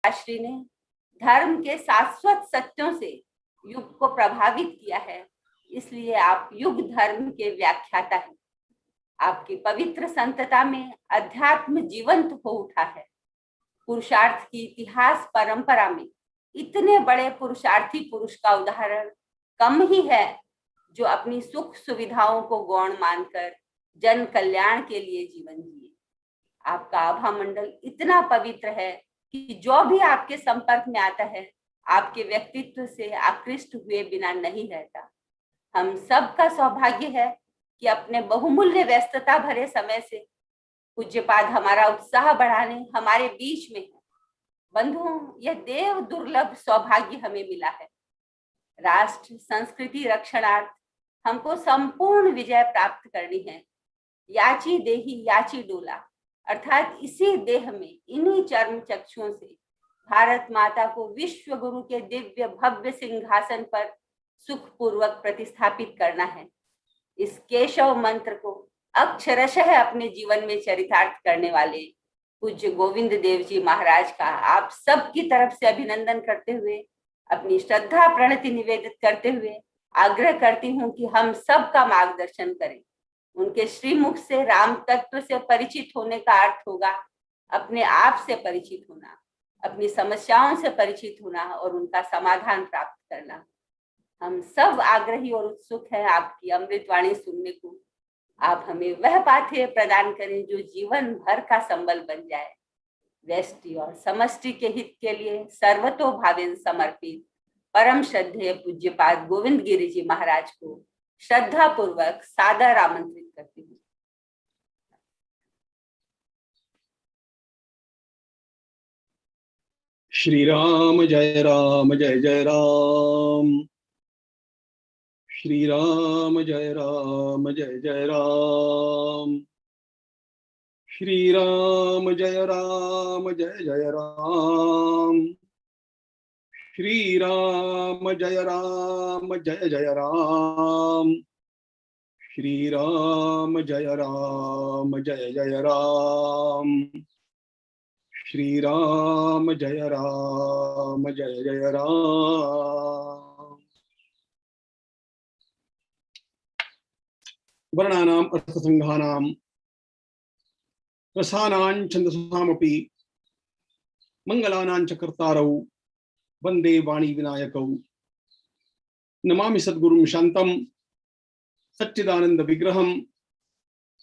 श्री ने धर्म के शाश्वत सत्यों से युग को प्रभावित किया है, इसलिए आप युग धर्म के व्याख्याता हैं। आपकी पवित्र संतता में अध्यात्म जीवंत हो उठा है। पुरुषार्थ की इतिहास परंपरा में इतने बड़े पुरुषार्थी पुरुष का उदाहरण कम ही है जो अपनी सुख सुविधाओं को गौण मानकर जन कल्याण के लिए जीवन जिए। आपका आभा मंडल इतना पवित्र है कि जो भी आपके संपर्क में आता है आपके व्यक्तित्व से आकृष्ट हुए बिना नहीं रहता। हम सबका सौभाग्य है कि अपने बहुमूल्य व्यस्तता भरे समय से पूज्यपाद हमारा उत्साह बढ़ाने हमारे बीच में है। बंधुओं, यह देव दुर्लभ सौभाग्य हमें मिला है। राष्ट्र संस्कृति रक्षणार्थ हमको संपूर्ण विजय प्राप्त करनी है। याची देही याची डोला, अर्थात इसी देह में इन्हीं चर्म चक्षुओं से भारत माता को विश्व गुरु के दिव्य भव्य सिंहासन पर सुखपूर्वक प्रतिस्थापित करना है। इस केशव मंत्र को अक्षरशः अपने जीवन में चरितार्थ करने वाले पूज्य गोविंद देव जी महाराज का आप सबकी तरफ से अभिनंदन करते हुए, अपनी श्रद्धा प्रणति निवेदित करते हुए आग्रह करती हूँ कि हम सबका मार्गदर्शन करें। उनके श्रीमुख से राम तत्व से परिचित होने का अर्थ होगा अपने आप से परिचित होना, अपनी समस्याओं से परिचित होना और उनका समाधान प्राप्त करना। हम सब आग्रही और उत्सुक हैं आपकी अमृतवाणी सुनने को। आप हमें वह पाथेय प्रदान करें जो जीवन भर का संबल बन जाए। व्यष्टि और समष्टि के हित के लिए सर्वतोभावेन समर्पित परम श्रद्धेय पूज्यपाद गोविंद गिरि जी महाराज को श्रद्धा पूर्वक सादर आमंत्रित करती हूँ। श्री राम जय राम जय जय राम। श्री राम जय राम जय जय राम। श्री राम जय राम जय जय राम। श्री राम जय राम जय जय राम। श्री राम जय राम जय जय राम। श्री राम जय राम जय जय राम। वर्णानां अर्थसंघानां रसानां छन्दसामपि मंगलानां च कर्तारौ वंदे वाणी विनायकौ। नमामि सद्गुरुं शान्तं सच्चिदानंद विग्रहं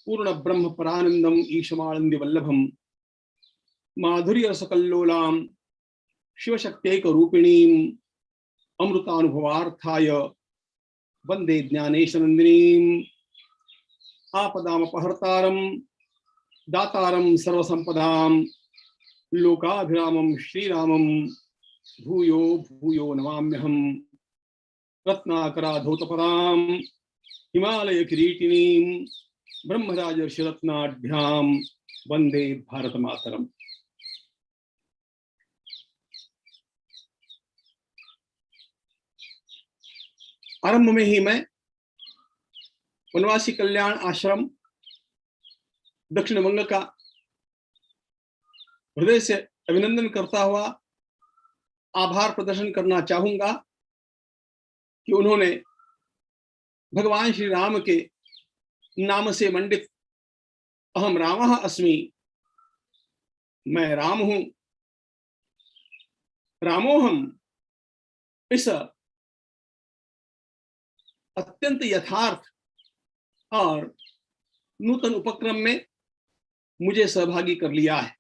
पूर्ण ब्रह्म परानंदं ईशमानंद वल्लभं माधुर्य सकल्लोलां शिवशक्त्यैक रूपिणीं अमृतानुभवार्थाय वंदे ज्ञानेशनंदिनीं। आपदामपहर्तारं दातारं सर्वसंपदां लोकाभिरामं श्रीरामं भूयो भूयो नमाम्यहम्। रत्नाकराधौतपदां हिमालय किरीटिनीं ब्रह्मराजर्षिरत्नाढ्यां वंदे भारत मातरम। आरंभ में ही मैं वनवासी कल्याण आश्रम दक्षिण बंग का हृदय से अभिनंदन करता हुआ आभार प्रदर्शन करना चाहूंगा कि उन्होंने भगवान श्री राम के नाम से मंडित अहम रामः अस्मि, मैं राम हूं, रामोहम, इस अत्यंत यथार्थ और नूतन उपक्रम में मुझे सहभागी कर लिया है।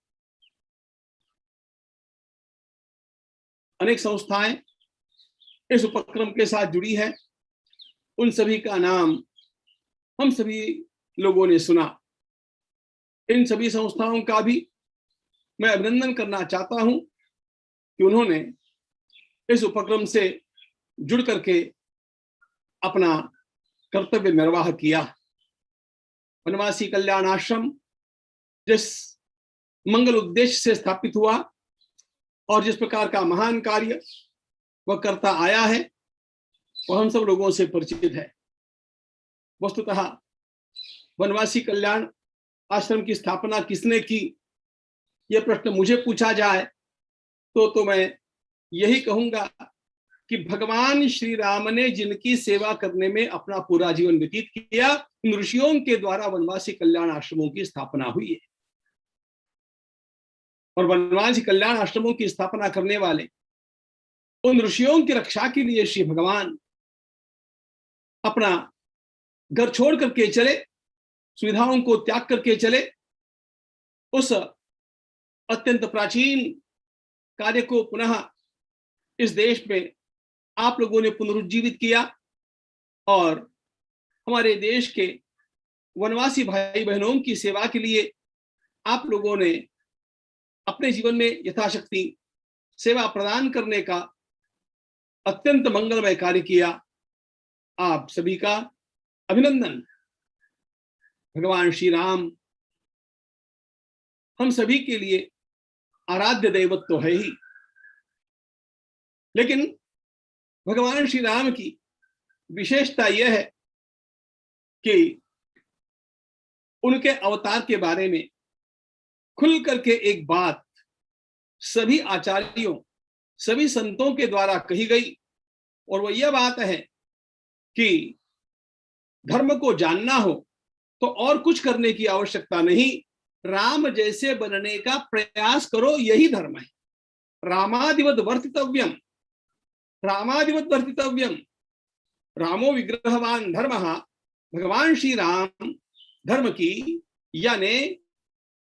अनेक संस्थाएं इस उपक्रम के साथ जुड़ी है, उन सभी का नाम हम सभी लोगों ने सुना। इन सभी संस्थाओं का भी मैं अभिनंदन करना चाहता हूं कि उन्होंने इस उपक्रम से जुड़ करके अपना कर्तव्य निर्वाह किया। वनवासी कल्याण आश्रम जिस मंगल उद्देश्य से स्थापित हुआ और जिस प्रकार का महान कार्य वह करता आया है वह हम सब लोगों से परिचित है। वस्तुतः वनवासी कल्याण आश्रम की स्थापना किसने की, यह प्रश्न मुझे पूछा जाए तो मैं यही कहूंगा कि भगवान श्री राम ने जिनकी सेवा करने में अपना पूरा जीवन व्यतीत किया, उन ऋषियों के द्वारा वनवासी कल्याण आश्रमों की स्थापना हुई है। और वनवासी कल्याण आश्रमों की स्थापना करने वाले उन ऋषियों की रक्षा के लिए श्री भगवान अपना घर छोड़ करके चले, सुविधाओं को त्याग करके चले, उस अत्यंत प्राचीन कार्य को पुनः इस देश में आप लोगों ने पुनरुज्जीवित किया और हमारे देश के वनवासी भाई बहनों की सेवा के लिए आप लोगों ने अपने जीवन में यथाशक्ति सेवा प्रदान करने का अत्यंत मंगलमय कार्य किया। आप सभी का अभिनंदन। भगवान श्री राम हम सभी के लिए आराध्य दैवत तो है ही, लेकिन भगवान श्री राम की विशेषता यह है कि उनके अवतार के बारे में खुल करके एक बात सभी आचार्यों, सभी संतों के द्वारा कही गई, और वह यह बात है कि धर्म को जानना हो तो और कुछ करने की आवश्यकता नहीं, राम जैसे बनने का प्रयास करो, यही धर्म है। रामादिवत वर्तितव्यम, रामादिवत वर्तितव्यम, रामो विग्रहवान धर्मः। भगवान श्री राम धर्म की यानी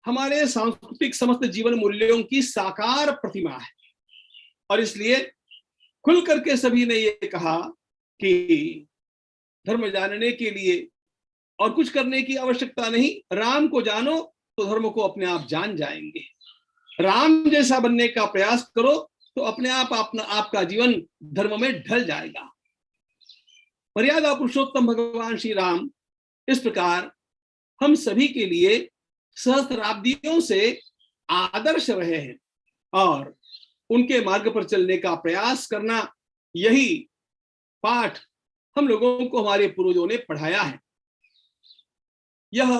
हमारे सांस्कृतिक समस्त जीवन मूल्यों की साकार प्रतिमा है। और इसलिए खुल करके सभी ने ये कहा कि धर्म जानने के लिए और कुछ करने की आवश्यकता नहीं, राम को जानो तो धर्म को अपने आप जान जाएंगे। राम जैसा बनने का प्रयास करो तो अपने आप आपका जीवन धर्म में ढल जाएगा। मर्यादा पुरुषोत्तम भगवान श्री राम इस प्रकार हम सभी के लिए सहस्त्राब्दियों से आदर्श रहे हैं और उनके मार्ग पर चलने का प्रयास करना, यही पाठ हम लोगों को हमारे पूर्वजों ने पढ़ाया है। यह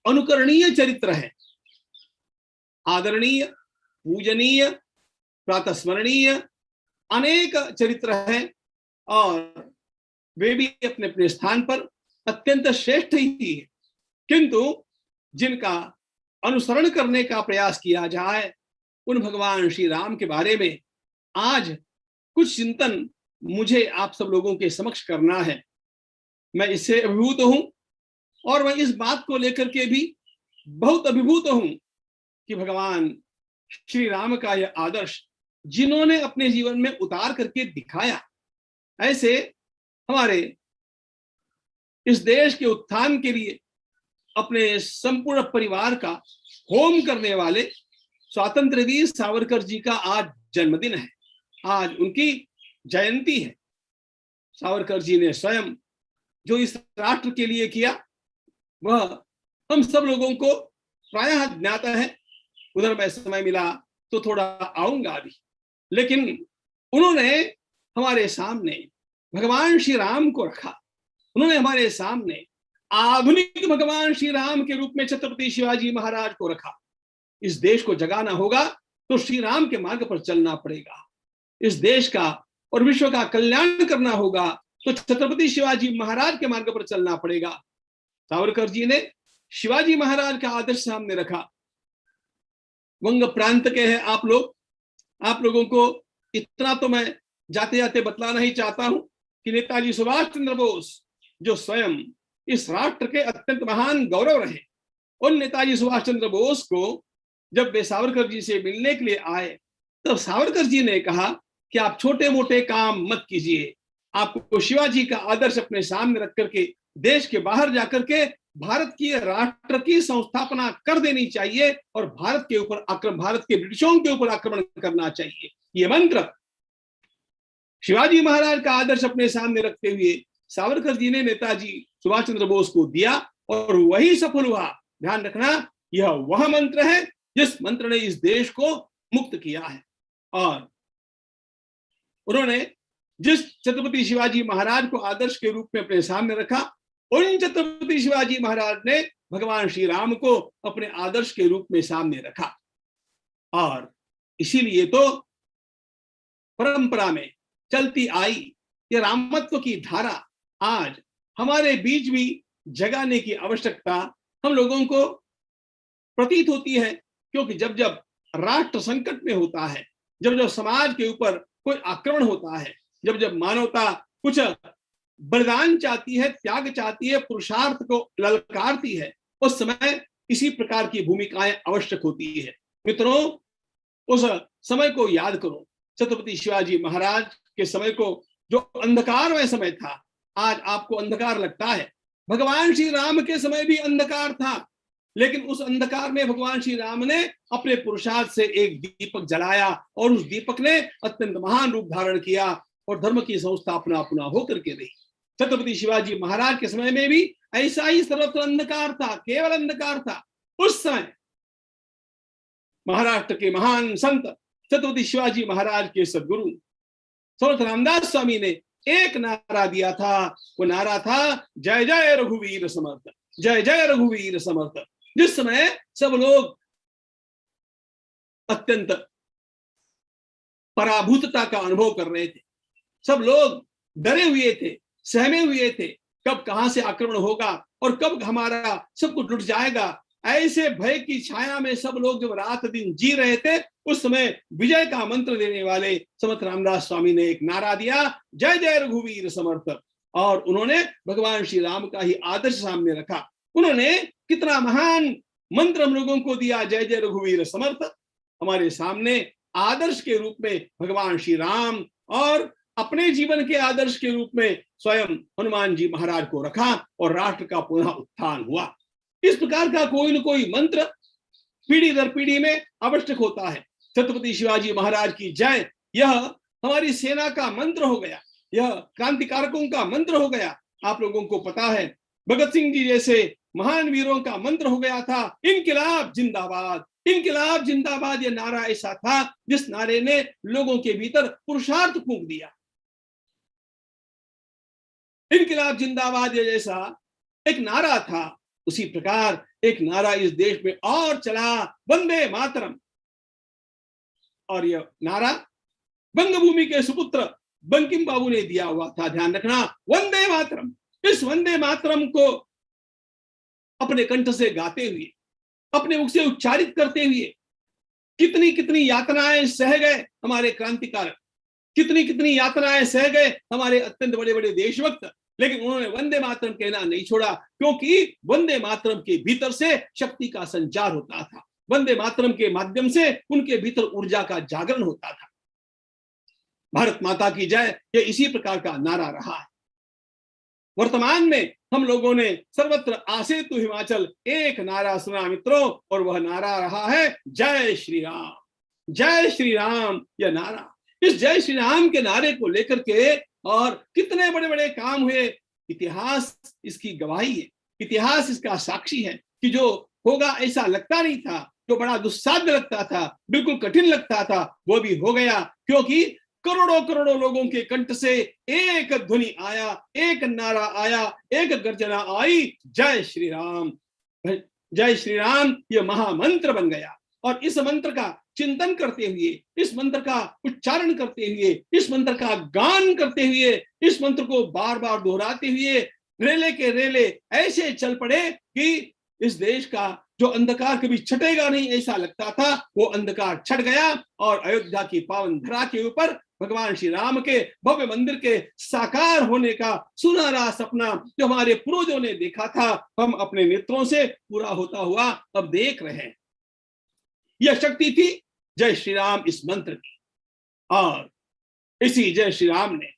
अनुकरणीय चरित्र है, आदरणीय, पूजनीय, प्रातस्मरणीय अनेक चरित्र हैं और वे भी अपने अपने स्थान पर अत्यंत श्रेष्ठ ही है, किंतु जिनका अनुसरण करने का प्रयास किया जाए उन भगवान श्री राम के बारे में आज कुछ चिंतन मुझे आप सब लोगों के समक्ष करना है। मैं इससे अभिभूत हूं और मैं इस बात को लेकर के भी बहुत अभिभूत हूं कि भगवान श्री राम का यह आदर्श जिन्होंने अपने जीवन में उतार करके दिखाया, ऐसे हमारे इस देश के उत्थान के लिए अपने संपूर्ण परिवार का होम करने वाले स्वातंत्रवीर सावरकर जी का आज जन्मदिन है, आज उनकी जयंती है। सावरकर जी ने स्वयं जो इस राष्ट्र के लिए किया वह हम सब लोगों को प्रायः ज्ञात है। उधर मैं समय मिला तो थोड़ा आऊंगा अभी, लेकिन उन्होंने हमारे सामने भगवान श्री राम को रखा। उन्होंने हमारे सामने आधुनिक भगवान श्री राम के रूप में छत्रपति शिवाजी महाराज को रखा। इस देश को जगाना होगा तो श्री राम के मार्ग पर चलना पड़ेगा। इस देश का और विश्व का कल्याण करना होगा तो छत्रपति शिवाजी महाराज के मार्ग पर चलना पड़ेगा। सावरकर जी ने शिवाजी महाराज का आदर्श सामने रखा। वंग प्रांत के हैं आप लोग, आप लोगों को इतना तो मैं जाते जाते बतला नहीं चाहता हूं कि नेताजी सुभाष चंद्र बोस जो स्वयं इस राष्ट्र के अत्यंत महान गौरव रहे, उन नेताजी सुभाष चंद्र बोस को जब वे सावरकर जी से मिलने के लिए आए तब सावरकर जी ने कहा कि आप छोटे मोटे काम मत कीजिए, आपको शिवाजी का आदर्श अपने सामने रख करके देश के बाहर जाकर के भारत की राष्ट्र की संस्थापना कर देनी चाहिए और भारत के ब्रिटिशों के ऊपर आक्रमण करना चाहिए। ये मंत्र शिवाजी महाराज का आदर्श अपने सामने रखते हुए सावरकर जी ने नेताजी सुभाष चंद्र बोस को दिया और वही सफल हुआ। ध्यान रखना, यह वह मंत्र है जिस मंत्र ने इस देश को मुक्त किया है। और उन्होंने जिस छत्रपति शिवाजी महाराज को आदर्श के रूप में अपने सामने रखा, उन छत्रपति शिवाजी महाराज ने भगवान श्री राम को अपने आदर्श के रूप में सामने रखा। और इसीलिए तो परंपरा में चलती आई ये रामत्व की धारा आज हमारे बीच भी जगाने की आवश्यकता हम लोगों को प्रतीत होती है। क्योंकि जब जब राष्ट्र संकट में होता है, जब जब समाज के ऊपर कोई आक्रमण होता है, जब जब मानवता कुछ बलिदान चाहती है, त्याग चाहती है, पुरुषार्थ को ललकारती है, उस समय इसी प्रकार की भूमिकाएं आवश्यक होती है। मित्रों, उस समय को याद करो, छत्रपति शिवाजी महाराज के समय को, जो अंधकारमय समय था। आज आपको अंधकार लगता है, भगवान श्री राम के समय भी अंधकार था, लेकिन उस अंधकार में भगवान श्री राम ने अपने पुरुषार्थ से एक दीपक जलाया और उस दीपक ने अत्यंत महान रूप धारण किया और धर्म की संस्थापना पुनः होकर के रही। छत्रपति शिवाजी महाराज के समय में भी ऐसा ही सर्वत्र अंधकार था, केवल अंधकार था। उस समय महाराष्ट्र के महान संत छत्रपति शिवाजी महाराज के सदगुरु समर्थ रामदास स्वामी ने एक नारा दिया था। वो नारा था, जय जय रघुवीर समर्थ, जय जय रघुवीर समर्थ। जिस समय सब लोग अत्यंत पराभूतता का अनुभव कर रहे थे, सब लोग डरे हुए थे, सहमे हुए थे, कब कहां से आक्रमण होगा और कब हमारा सब कुछ लुट जाएगा, ऐसे भय की छाया में सब लोग जब रात दिन जी रहे थे, उस समय विजय का मंत्र देने वाले समर्थ रामदास स्वामी ने एक नारा दिया, जय जय रघुवीर समर्थ। और उन्होंने भगवान श्री राम का ही आदर्श सामने रखा। उन्होंने कितना महान मंत्र हम लोगों को दिया, जय जय रघुवीर समर्थ। हमारे सामने आदर्श के रूप में भगवान श्री राम और अपने जीवन के आदर्श के रूप में स्वयं हनुमान जी महाराज को रखा और राष्ट्र का पुनः उत्थान हुआ। इस प्रकार का कोई न कोई मंत्र पीढ़ी दर पीढ़ी में आवश्यक होता है। छत्रपति शिवाजी महाराज की जय, यह हमारी सेना का मंत्र हो गया, यह क्रांतिकारकों का मंत्र हो गया। आप लोगों को पता है, भगत सिंह जी जैसे महान वीरों का मंत्र हो गया था, इनकिलाब जिंदाबाद, इनकिलाब जिंदाबाद। यह नारा ऐसा था जिस नारे ने लोगों के भीतर पुरुषार्थ फूंक दिया। इनकिलाब जिंदाबाद ये जैसा एक नारा था, उसी प्रकार एक नारा इस देश में और चला, वंदे मातरम। और यह नारा बंगभूमि के सुपुत्र बंकिम बाबू ने दिया हुआ था। ध्यान रखना, वंदे मातरम। इस वंदे मातरम को अपने कंठ से गाते हुए, अपने मुख से उच्चारित करते हुए कितनी कितनी यातनाएं सह गए हमारे क्रांतिकारक, कितनी कितनी यातनाएं सह गए हमारे अत्यंत बड़े बड़े देशभक्त, लेकिन उन्होंने वंदे मातरम कहना नहीं छोड़ा, क्योंकि वंदे मातरम के भीतर से शक्ति का संचार होता था। वंदे मातरम के माध्यम से उनके भीतर ऊर्जा का जागरण होता था। भारत माता की जय, ये इसी प्रकार का नारा रहा है। वर्तमान में हम लोगों ने सर्वत्र आसेतु हिमाचल एक नारा सुना मित्रों, और वह नारा रहा है जय श्री राम, जय श्री राम। यह नारा, इस जय श्री राम के नारे को लेकर के और कितने बड़े बड़े काम हुए। इतिहास इसकी गवाही है, इतिहास इसका साक्षी है कि जो होगा ऐसा लगता नहीं था, जो बड़ा दुस्साध्य लगता था, बिल्कुल कठिन लगता था, वो भी हो गया। क्योंकि करोड़ों करोड़ों लोगों के कंठ से एक ध्वनि आया, एक नारा आया, एक गर्जना आई, जय श्री राम। जय श्री राम यह महामंत्र बन गया। और इस मंत्र का चिंतन करते हुए, इस मंत्र का उच्चारण करते हुए, इस मंत्र का गान करते हुए, इस मंत्र को बार बार दोहराते हुए रेले के रेले ऐसे चल पड़े कि इस देश का जो अंधकार कभी छटेगा नहीं ऐसा लगता था, वो अंधकार छट गया। और अयोध्या की पावन धरा के ऊपर भगवान श्री राम के भव्य मंदिर के साकार होने का सुनहरा सपना जो हमारे पूर्वजों ने देखा था, हम अपने नेत्रों से पूरा होता हुआ अब देख रहे हैं। यह शक्ति थी जय श्री राम इस मंत्र की, और इसी जय श्री राम ने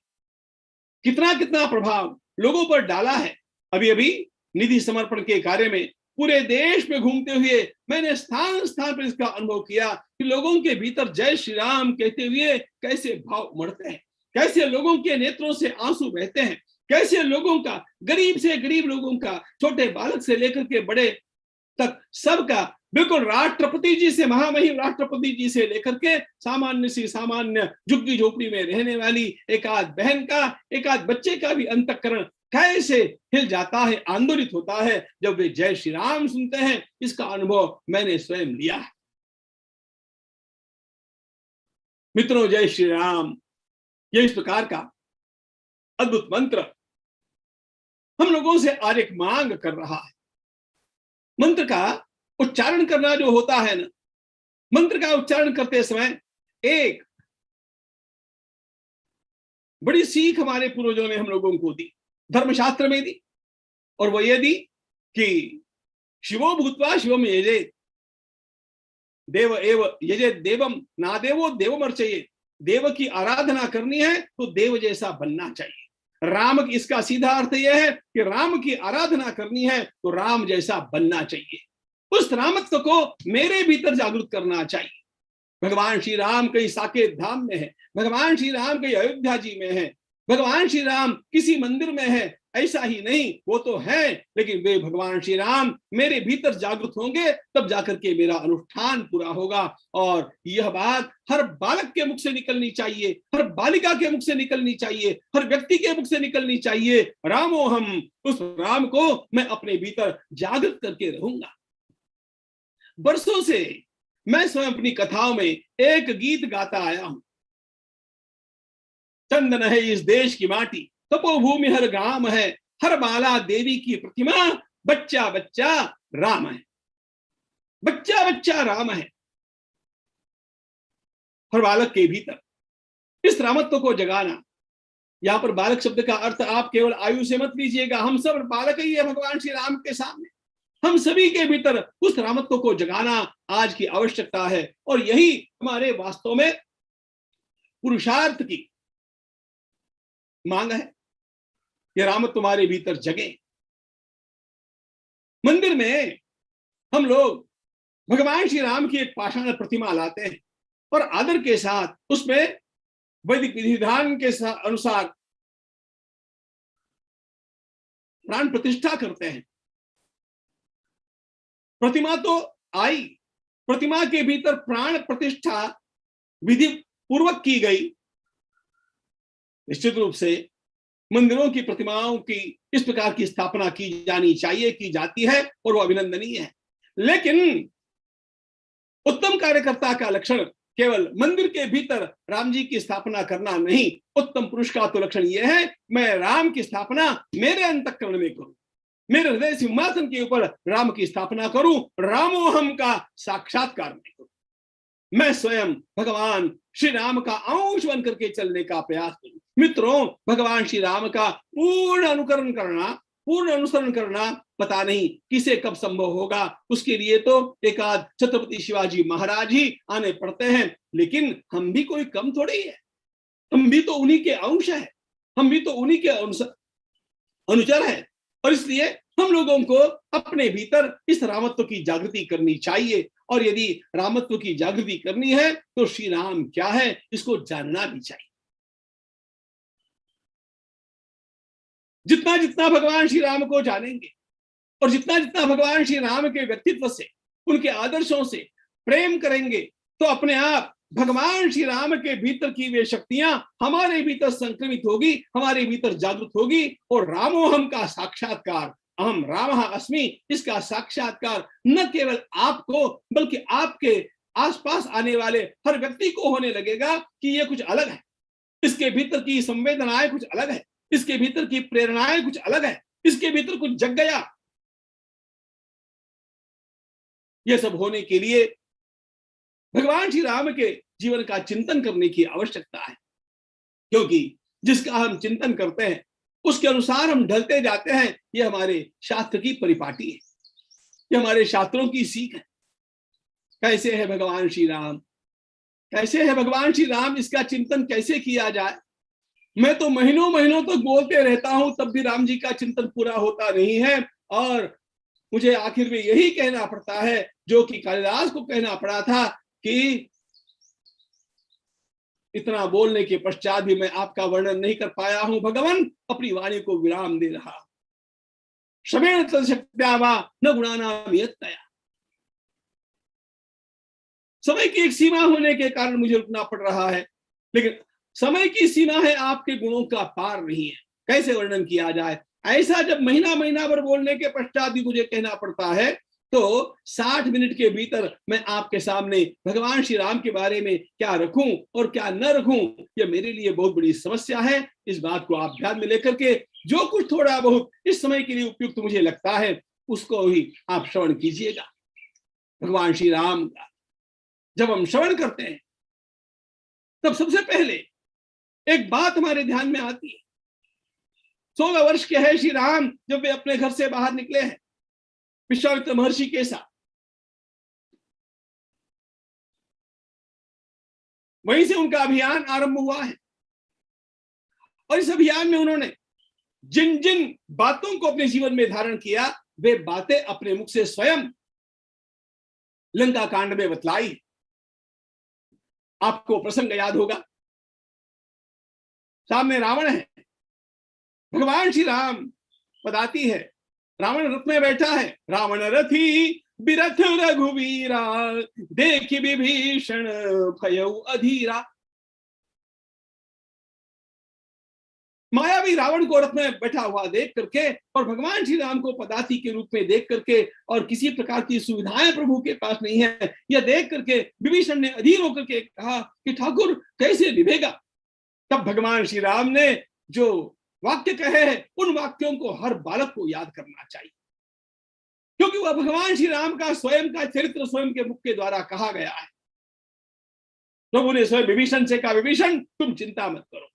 कितना कितना प्रभाव लोगों पर डाला है। अभी अभी निधि समर्पण के कार्य में पूरे देश में घूमते हुए मैंने स्थान स्थान पर इसका अनुभव किया कि लोगों के भीतर जय श्री राम कहते हुए कैसे भाव उमड़ते हैं, कैसे लोगों के नेत्रों से आंसू बहते हैं, कैसे लोगों का, गरीब से गरीब लोगों का, छोटे बालक से लेकर के बड़े तक सबका, बिल्कुल राष्ट्रपति जी से, महामहिम राष्ट्रपति जी से लेकर के सामान्य सी सामान्य झुग्गी झोपड़ी में रहने वाली एक आध बहन का, एक आध बच्चे का भी अंतःकरण कैसे हिल जाता है, आंदोलित होता है जब वे जय श्री राम सुनते हैं। इसका अनुभव मैंने स्वयं लिया है। मित्रों, जय श्री राम। ये इस प्रकार का अद्भुत मंत्र हम लोगों से आज एक मांग कर रहा है। मंत्र का उच्चारण करना जो होता है ना, मंत्र का उच्चारण करते समय एक बड़ी सीख हमारे पूर्वजों ने हम लोगों को दी, धर्मशास्त्र में दी, और वो ये दी कि शिवो भूत्वा शिवम यजेत, देव एव यजेत देवम, ना देवो देवम अर्चयेत। देव की आराधना करनी है तो देव जैसा बनना चाहिए। राम, इसका सीधा अर्थ यह है कि राम की आराधना करनी है तो राम जैसा बनना चाहिए। उस रामत्व को मेरे भीतर जागृत करना चाहिए। भगवान श्री राम कहीं साकेत धाम में है, भगवान श्री राम कहीं अयोध्या जी में है, भगवान श्री राम किसी मंदिर में है, ऐसा ही नहीं, वो तो है, लेकिन वे भगवान श्री राम मेरे भीतर जागृत होंगे तब जाकर के मेरा अनुष्ठान पूरा होगा। और यह बात हर बालक के मुख से निकलनी चाहिए, हर बालिका के मुख से निकलनी चाहिए, हर व्यक्ति के मुख से निकलनी चाहिए। रामो हम, उस राम को मैं अपने भीतर जागृत करके रहूंगा। बरसों से मैं स्वयं अपनी कथाओं में एक गीत गाता आया हूं। चंदन है इस देश की माटी, तपोभूमि हर गांव है, हर बाला देवी की प्रतिमा, बच्चा बच्चा राम है, बच्चा बच्चा राम है। हर बालक के भीतर इस रामत्व को जगाना। यहां पर बालक शब्द का अर्थ आप केवल आयु से मत लीजिएगा, हम सब बालक ही है भगवान श्री राम के सामने। हम सभी के भीतर उस रामत्व को जगाना आज की आवश्यकता है, और यही हमारे वास्तव में पुरुषार्थ की मांग है। यह रामत्व तुम्हारे भीतर जगे। मंदिर में हम लोग भगवान श्री राम की एक पाषाण प्रतिमा लाते हैं और आदर के साथ उसमें वैदिक विधि विधान के अनुसार प्राण प्रतिष्ठा करते हैं। प्रतिमा तो आई, प्रतिमा के भीतर प्राण प्रतिष्ठा विधि पूर्वक की गई। निश्चित रूप से मंदिरों की प्रतिमाओं की इस प्रकार की स्थापना की जानी चाहिए, की जाती है, और वो अभिनंदनीय है। लेकिन उत्तम कार्यकर्ता का लक्षण केवल मंदिर के भीतर राम जी की स्थापना करना नहीं, उत्तम पुरुष का तो लक्षण यह है मैं राम की स्थापना मेरे अंतःकरण में करूं, मेरे हृदय सिंहासन के ऊपर राम की स्थापना करूं, रामोहम का साक्षात्कार में करूं, मैं स्वयं भगवान श्री राम का अंश बन करके चलने का प्रयास करूं। मित्रों, भगवान श्री राम का पूर्ण अनुकरण करना, पूर्ण अनुसरण करना पता नहीं किसे कब संभव होगा। उसके लिए तो एकाध छत्रपति शिवाजी महाराज ही आने पड़ते हैं, लेकिन हम भी कोई कम थोड़ी है, हम भी तो उन्हीं के अंश है, हम भी तो उन्हीं के अनुचर है। और इसलिए हम लोगों को अपने भीतर इस रामत्व की जागृति करनी चाहिए, और यदि रामत्व की जागृति करनी है तो श्री राम क्या है इसको जानना भी चाहिए। जितना जितना भगवान श्री राम को जानेंगे और जितना जितना भगवान श्री राम के व्यक्तित्व से, उनके आदर्शों से प्रेम करेंगे, तो अपने आप भगवान श्री राम के भीतर की वे शक्तियां हमारे भीतर संक्रमित होगी, हमारे भीतर जागृत होगी, और रामोहम का साक्षात्कार, अहम रामः अस्मि, इसका साक्षात्कार न केवल आपको बल्कि आपके आसपास आने वाले हर व्यक्ति को होने लगेगा कि ये कुछ अलग है, इसके भीतर की संवेदनाएं कुछ अलग है, इसके भीतर की प्रेरणाएं कुछ अलग है, इसके भीतर कुछ जग गया। यह सब होने के लिए भगवान श्री राम के जीवन का चिंतन करने की आवश्यकता है, क्योंकि जिसका हम चिंतन करते हैं उसके अनुसार हम ढलते जाते हैं। यह हमारे शास्त्र की परिपाटी है, यह हमारे शास्त्रों की सीख है। कैसे है भगवान श्री राम, कैसे है भगवान श्री राम, इसका चिंतन कैसे किया जाए। मैं तो महीनों महीनों तक बोलते रहता हूं, तब भी राम जी का चिंतन पूरा होता नहीं है, और मुझे आखिर में यही कहना पड़ता है जो कि कालिदास को कहना पड़ा था कि इतना बोलने के पश्चात भी मैं आपका वर्णन नहीं कर पाया हूं भगवान, अपनी वाणी को विराम दे रहा। श्रमेण तदशक्त्या वा न गुणानां यत्तया। समय की एक सीमा होने के कारण मुझे रुकना पड़ रहा है, लेकिन समय की सीमा है, आपके गुणों का पार नहीं है। कैसे वर्णन किया जाए। ऐसा जब महीना महीना भर बोलने के पश्चात भी मुझे कहना पड़ता है तो 60 मिनट के भीतर मैं आपके सामने भगवान श्री राम के बारे में क्या रखूं और क्या न रखूं, यह मेरे लिए बहुत बड़ी समस्या है। इस बात को आप ध्यान में लेकर के जो कुछ थोड़ा बहुत इस समय के लिए उपयुक्त मुझे लगता है उसको ही आप श्रवण कीजिएगा। भगवान श्री राम का जब हम श्रवण करते हैं तब सबसे पहले एक बात हमारे ध्यान में आती है। 16 वर्ष के हैं श्री राम जब वे अपने घर से बाहर निकले हैं विश्वामित्र महर्षि के साथ। वहीं से उनका अभियान आरंभ हुआ है और इस अभियान में उन्होंने जिन जिन बातों को अपने जीवन में धारण किया वे बातें अपने मुख से स्वयं लंका कांड में बतलाई। आपको प्रसंग याद होगा, सामने रावण है, भगवान श्री राम बताती है, रावण रथ में बैठा है, रावण रथी बिरथ रघुवीरा देखि विभीषण भयउ अधीरा। मायावी रावण को रथ में बैठा हुआ देख करके और भगवान श्री राम को पदाति के रूप में देख करके और किसी प्रकार की सुविधाएं प्रभु के पास नहीं है, यह देख करके विभीषण ने अधीर होकर के कहा कि ठाकुर कैसे निभेगा। तब भगवान श्री राम ने जो वाक्य कहे हैं उन वाक्यों को हर बालक को याद करना चाहिए, क्योंकि वह भगवान श्री राम का स्वयं का चरित्र स्वयं के मुख के द्वारा कहा गया है। प्रभु ने स्वयं विभीषण से कहा, विभीषण तुम चिंता मत करो,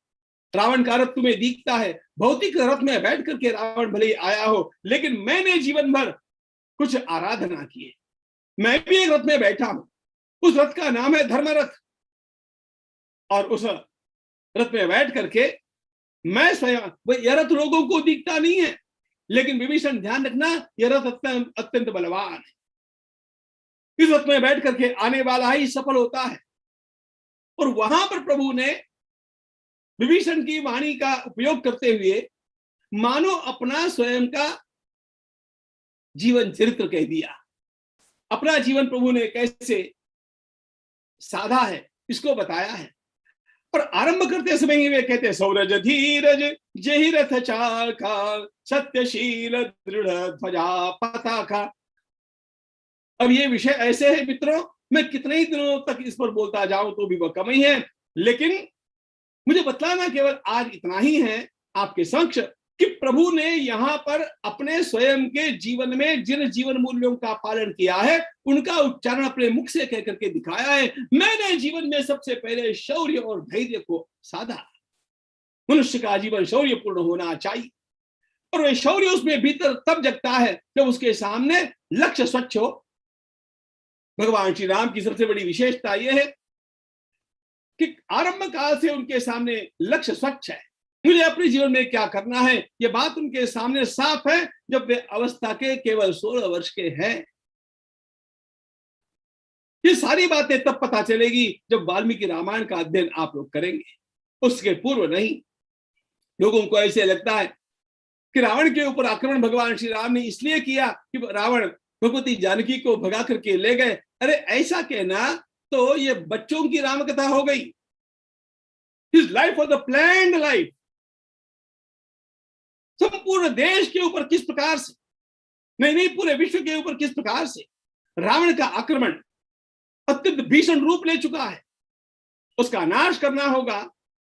रावण का रथ तुम्हें दिखता है, भौतिक रथ में बैठ करके रावण भले ही आया हो, लेकिन मैंने जीवन भर कुछ आराधना की है, मैं भी एक रथ में बैठा हूं, उस रथ का नाम है धर्मरथ, और उस रथ में बैठ करके मैं स्वयं, यह रथ लोगों को दिखता नहीं है, लेकिन विभीषण ध्यान रखना यह रथ अत्यंत बलवान है, इस रथ में बैठ करके आने वाला ही सफल होता है। और वहां पर प्रभु ने विभीषण की वाणी का उपयोग करते हुए मानो अपना स्वयं का जीवन चरित्र कह दिया, अपना जीवन प्रभु ने कैसे साधा है इसको बताया है। और आरंभ करते समय ही वे कहते, सौरज धीरज जहि रथ चाका सत्यशील दृढ़ ध्वजा पताका। अब ये विषय ऐसे है मित्रों, मैं कितने ही दिनों तक इस पर बोलता जाऊं तो भी वह कम ही है, लेकिन मुझे बतलाना केवल आज इतना ही है आपके समक्ष कि प्रभु ने यहाँ पर अपने स्वयं के जीवन में जिन जीवन मूल्यों का पालन किया है उनका उच्चारण अपने मुख से कह करके दिखाया है। मैंने जीवन में सबसे पहले शौर्य और धैर्य को साधा। मनुष्य का जीवन शौर्यपूर्ण होना चाहिए, और वह शौर्य उसमें भीतर तब जगता है जब उसके सामने लक्ष्य स्वच्छ हो। भगवान श्री राम की सबसे बड़ी विशेषता यह है कि आरंभ काल से उनके सामने लक्ष्य स्वच्छ है, मुझे अपने जीवन में क्या करना है यह बात उनके सामने साफ है जब वे अवस्था के केवल 16 वर्ष के हैं। ये सारी बातें तब पता चलेगी जब वाल्मीकि रामायण का अध्ययन आप लोग करेंगे, उसके पूर्व नहीं। लोगों को ऐसे लगता है कि रावण के ऊपर आक्रमण भगवान श्री राम ने इसलिए किया कि रावण भगवती जानकी को भगा करके ले गए। अरे ऐसा कहना तो ये बच्चों की राम कथा हो गई। His life was a planned life। संपूर्ण देश के ऊपर किस प्रकार से, नहीं पूरे विश्व के ऊपर किस प्रकार से रावण का आक्रमण अत्यंत भीषण रूप ले चुका है, उसका नाश करना होगा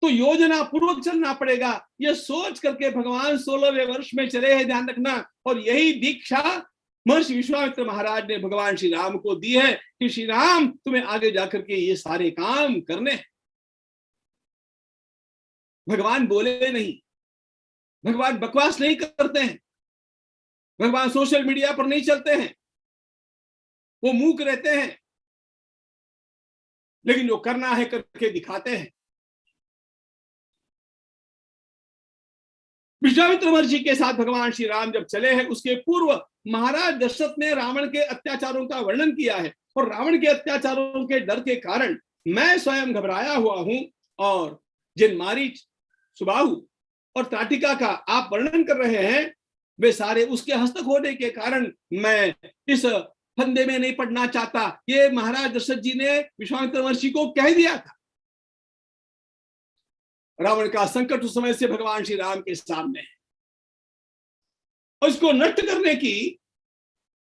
तो योजना पूर्वक चलना पड़ेगा। यह सोच करके भगवान 16वें वर्ष में चले हैं, ध्यान रखना। और यही दीक्षा महर्षि विश्वामित्र महाराज ने भगवान श्री राम को दी है कि श्री राम तुम्हें आगे जाकर के ये सारे काम करने। भगवान बोले नहीं, भगवान बकवास नहीं करते हैं, भगवान सोशल मीडिया पर नहीं चलते हैं, वो मूक रहते हैं, लेकिन जो करना है करके दिखाते हैं। विश्वामित्र महर्षि के साथ भगवान श्री राम जब चले हैं उसके पूर्व महाराज दशरथ ने रावण के अत्याचारों का वर्णन किया है, और रावण के अत्याचारों के डर के कारण मैं स्वयं घबराया हुआ हूं, और जिन मारीच, सुबाहु और त्राटिका का आप वर्णन कर रहे हैं वे सारे उसके हस्तक होने के कारण मैं इस फंदे में नहीं पड़ना चाहता। ये महाराज दशरथ जी ने विश्वामित्र महर्षि को कह दिया था। रावण का संकट उस समय से भगवान श्री राम के सामने है, और इसको नष्ट करने की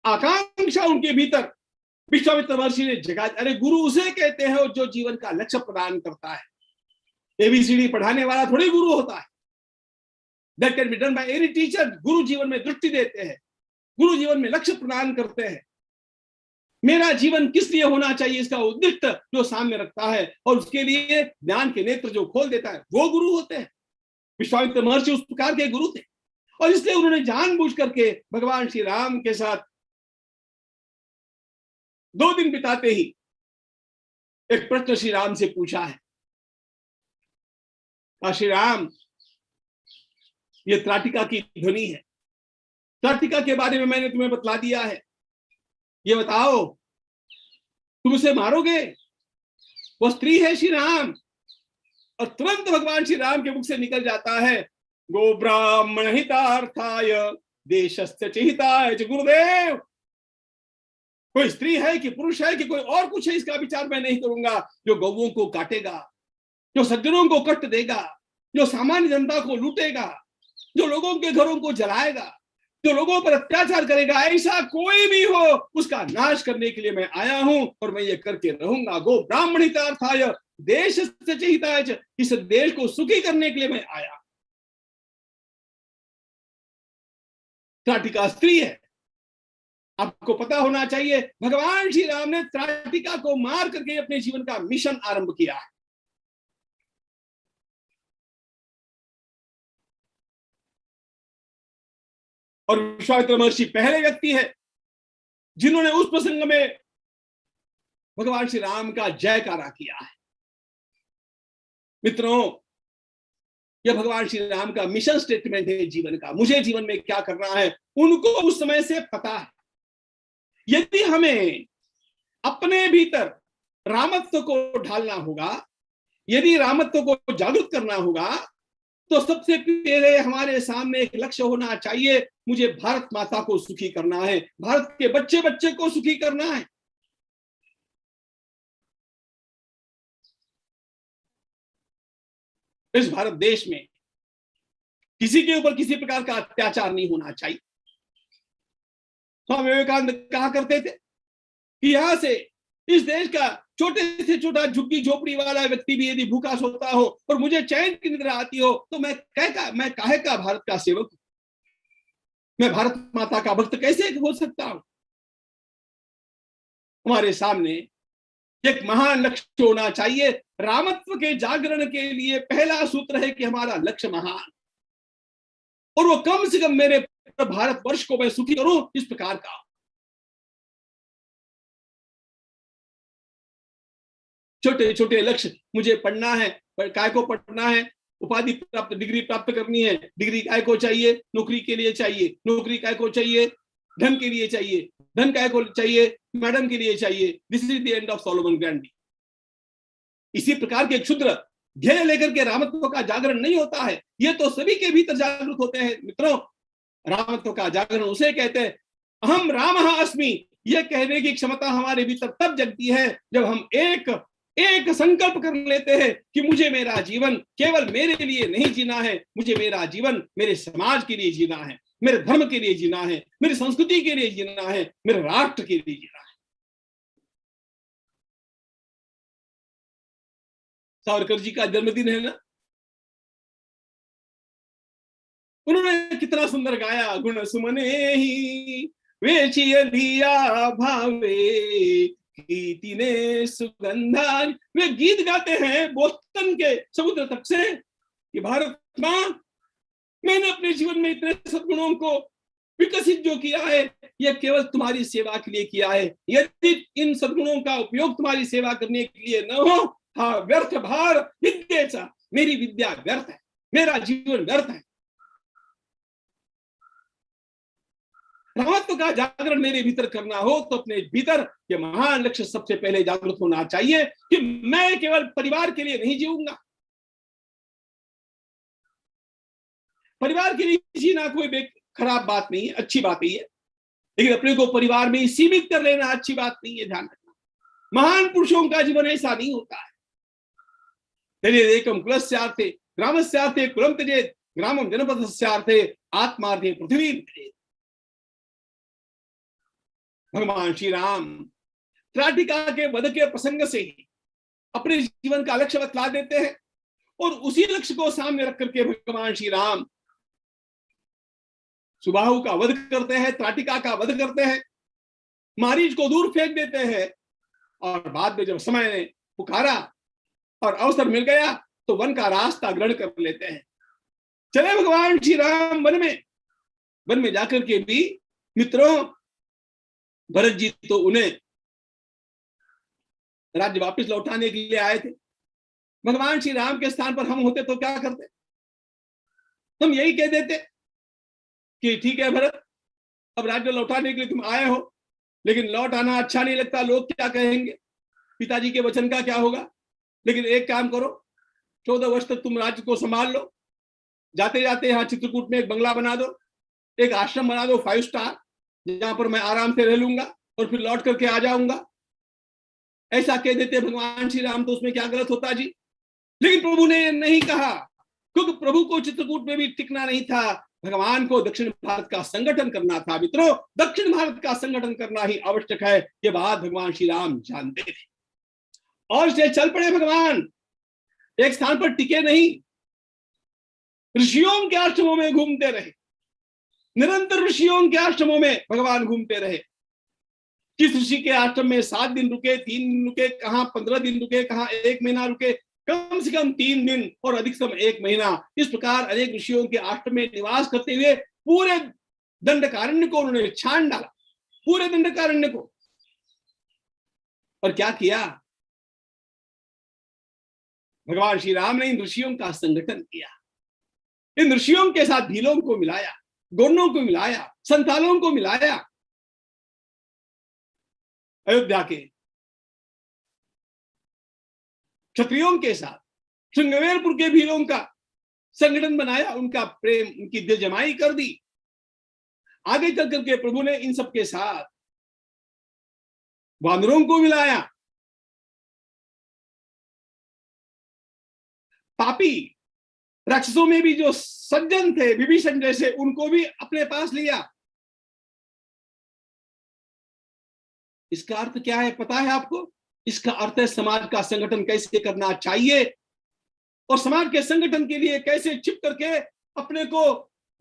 आकांक्षा उनके भीतर विश्वामित्र महर्षि ने जगा। अरे गुरु उसे कहते हैं जो जीवन का लक्ष्य प्रदान करता है। एबीसीडी पढ़ाने वाला थोड़ी गुरु होता है। That can be done by any teacher. गुरु जीवन में दृष्टि देते हैं, गुरु जीवन में लक्ष्य प्रदान करते हैं। मेरा जीवन किस लिए होना चाहिए इसका उद्दिष्ट जो सामने रखता है और उसके लिए ज्ञान के नेत्र जो खोल देता है, वो गुरु होते हैं। विश्वामित्र महर्षि उस प्रकार के गुरु थे और इसलिए उन्होंने जानबूझ करके भगवान श्री राम के साथ 2 दिन बिताते ही एक प्रश्न श्री राम से पूछा है। श्री राम, ये त्राटिका की ध्वनि है। त्राटिका के बारे में मैंने तुम्हें बतला दिया है। ये बताओ, तुम उसे मारोगे? वो स्त्री है श्री राम। और तुरंत भगवान श्री राम के मुख से निकल जाता है, गो ब्राह्मण हितार्थाय देशस्य च हिताय च गुरुदेव। कोई स्त्री है कि पुरुष है कि कोई और कुछ है, इसका विचार मैं नहीं करूंगा। जो गौओं को काटेगा, जो सज्जनों को कष्ट देगा, जो सामान्य जनता को लूटेगा, जो लोगों के घरों को जलाएगा, जो लोगों पर अत्याचार करेगा, ऐसा कोई भी हो, उसका नाश करने के लिए मैं आया हूं और मैं ये करके रहूंगा। गो ब्राह्मण हितार्थाय देशस्य च हिताय च। इस देश को सुखी करने के लिए मैं आया। त्राटिका स्त्री है। आपको पता होना चाहिए, भगवान श्री राम ने त्राटिका को मार करके अपने जीवन का मिशन आरंभ किया है। और विश्वामित्र महर्षि पहले व्यक्ति है जिन्होंने उस प्रसंग में भगवान श्री राम का जयकारा किया है। मित्रों, यह भगवान श्री राम का मिशन स्टेटमेंट है जीवन का। मुझे जीवन में क्या करना है, उनको उस समय से पता है। यदि हमें अपने भीतर रामत्व को ढालना होगा, यदि रामत्व को जागृत करना होगा, तो सबसे पहले हमारे सामने एक लक्ष्य होना चाहिए। मुझे भारत माता को सुखी करना है, भारत के बच्चे बच्चे को सुखी करना है। इस भारत देश में किसी के ऊपर किसी प्रकार का अत्याचार नहीं होना चाहिए। स्वामी विवेकानंद कहा करते थे कि यहां से इस देश का छोटे से छोटा झुग्गी झोपड़ी वाला व्यक्ति भी यदि भूखा सोता हो और मुझे चैन की निद्रा आती हो, तो मैं काहे का भारत का सेवक, मैं भारत माता का भक्त कैसे हो सकता हूं। हमारे सामने एक महान लक्ष्य होना चाहिए। रामत्व के जागरण के लिए पहला सूत्र है कि हमारा लक्ष्य महान, और वो कम से कम मेरे भारतवर्ष को मैं सुखी करूं, इस प्रकार का। छोटे छोटे लक्ष्य, मुझे पढ़ना है, काय को पढ़ना है, उपाधि प्राप्त, डिग्री प्राप्त करनी है, डिग्री काय को चाहिए, नौकरी के लिए चाहिए, नौकरी काय को चाहिए, धन के लिए चाहिए, धन काय को चाहिए, मैडम के लिए चाहिए। This is the end of Solomon Grundy. इसी प्रकार के क्षुद्र ध्येय लेकर के रामत्व का जागरण नहीं होता है। ये तो सभी के भीतर जागृत होते हैं। मित्रों, रामत्व का जागरण उसे कहते हैं, अहम रामः अस्मि। यह कहने की क्षमता हमारे भीतर तब जगती है जब हम एक संकल्प कर लेते हैं कि मुझे मेरा जीवन केवल मेरे लिए नहीं जीना है, मुझे मेरा जीवन मेरे समाज के लिए जीना है, मेरे धर्म के लिए जीना है, मेरी संस्कृति के लिए जीना है, मेरे राष्ट्र के लिए जीना है। सावरकर जी का जन्मदिन है ना, उन्होंने कितना सुंदर गाया, गुण सुमने ही वेचिय लिया भावे ने सुगंधा। वे गीत गाते हैं बोस्टन के समुद्र तट से कि भारत मां, मैंने अपने जीवन में इतने सद्गुणों को विकसित जो किया है, यह केवल तुम्हारी सेवा के लिए किया है। यदि इन सद्गुणों का उपयोग तुम्हारी सेवा करने के लिए न हो, हाँ, व्यर्थ भार विद्येचा, मेरी विद्या व्यर्थ है, मेरा जीवन व्यर्थ है। रामत्व का जागरण मेरे भीतर करना हो तो अपने भीतर ये महान लक्ष्य सबसे पहले जागृत होना चाहिए कि मैं केवल परिवार के लिए नहीं जीऊंगा। परिवार के लिए जीना कोई खराब बात नहीं है, अच्छी बात ही है, लेकिन अपने को परिवार में ही सीमित कर लेना अच्छी बात नहीं है। ध्यान रखना, महान पुरुषों का जीवन ऐसा नहीं होता है। कुलस्यार्थे ग्रामस्यार्थे कुलम त्यजेत् ग्रामं जनपदस्यार्थे आत्मार्थे पृथ्वी त्यजेत्। भगवान श्री राम त्राटिका के वध के प्रसंग से ही अपने जीवन का लक्ष्य बतला देते हैं और उसी लक्ष्य को सामने रख करके भगवान श्री राम सुबाहु का वध करते हैं, त्राटिका का वध करते हैं, मारीच को दूर फेंक देते हैं और बाद में जब समय ने पुकारा और अवसर मिल गया तो वन का रास्ता ग्रहण कर लेते हैं। चले भगवान श्री राम वन में जाकर के भी मित्रों भरत जी तो उन्हें राज्य वापस लौटाने के लिए आए थे। भगवान श्री राम के स्थान पर हम होते तो क्या करते? हम यही कह देते कि ठीक है भरत, अब राज्य लौटाने के लिए तुम आए हो, लेकिन लौट आना अच्छा नहीं लगता, लोग क्या कहेंगे, पिताजी के वचन का क्या होगा। लेकिन एक काम करो, 14 वर्ष तक तुम राज्य को संभाल लो, जाते जाते यहाँ चित्रकूट में एक बंगला बना दो, एक आश्रम बना दो 5 स्टार, जहां पर मैं आराम से रह लूंगा और फिर लौट करके आ जाऊंगा। ऐसा कह देते भगवान श्री राम तो उसमें क्या गलत होता जी। लेकिन प्रभु ने नहीं कहा, क्योंकि प्रभु को चित्रकूट में भी टिकना नहीं था, भगवान को दक्षिण भारत का संगठन करना था। मित्रों, दक्षिण भारत का संगठन करना ही आवश्यक है, ये बात भगवान श्री राम जानते थे और इसलिए चल पड़े। भगवान एक स्थान पर टिके नहीं, ऋषियों के आश्रमों में घूमते रहे, निरंतर ऋषियों के आश्रमों में भगवान घूमते रहे। किस ऋषि के आश्रम में 7 दिन रुके, 3 दिन रुके, कहां 15 दिन रुके, कहां 1 महीना रुके, कम से कम 3 दिन और अधिकतम 1 महीना। इस प्रकार अनेक ऋषियों के आश्रम में निवास करते हुए पूरे दंडकारण्य को उन्होंने छान डाला, पूरे दंडकारण्य को। और क्या किया? भगवान श्री राम ने इन ऋषियों का संगठन किया, इन ऋषियों के साथ भीलों को मिलाया, गोर्णों को मिलाया, संथालों को मिलाया। अयोध्या के क्षत्रियों के साथ श्रृंगवेरपुर के भीलों का संगठन बनाया, उनका प्रेम, उनकी दिल जमाई कर दी। आगे चल करके प्रभु ने इन सब के साथ वानरों को मिलाया, पापी राक्षसों में भी जो सज्जन थे विभीषण जैसे, उनको भी अपने पास लिया। इसका अर्थ क्या है पता है आपको? इसका अर्थ है समाज का संगठन कैसे करना चाहिए और समाज के संगठन के लिए कैसे छिप करके अपने को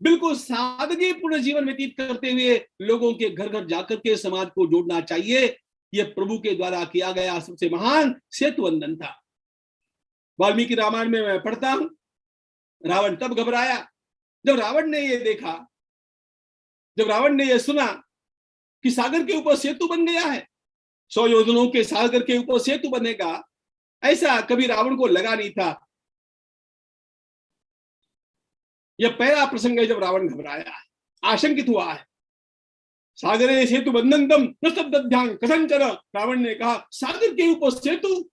बिल्कुल सादगी पूर्ण जीवन व्यतीत करते हुए लोगों के घर घर जाकर के समाज को जोड़ना चाहिए। यह प्रभु के द्वारा किया गया सबसे महान सेतु बंधन था। वाल्मीकि रामायण में मैं पढ़ता हूं, रावण तब घबराया जब रावण ने यह देखा, जब रावण ने यह सुना कि सागर के ऊपर सेतु बन गया है, 100 योजनों के सागर के ऊपर सेतु बनेगा, ऐसा कभी रावण को लगा नहीं था। यह पहला प्रसंग है जब रावण घबराया है, आशंकित हुआ है। सागरे सेतु बंधनतम न शब्दध्यान कथंचन, रावण ने कहा सागर के ऊपर सेतु,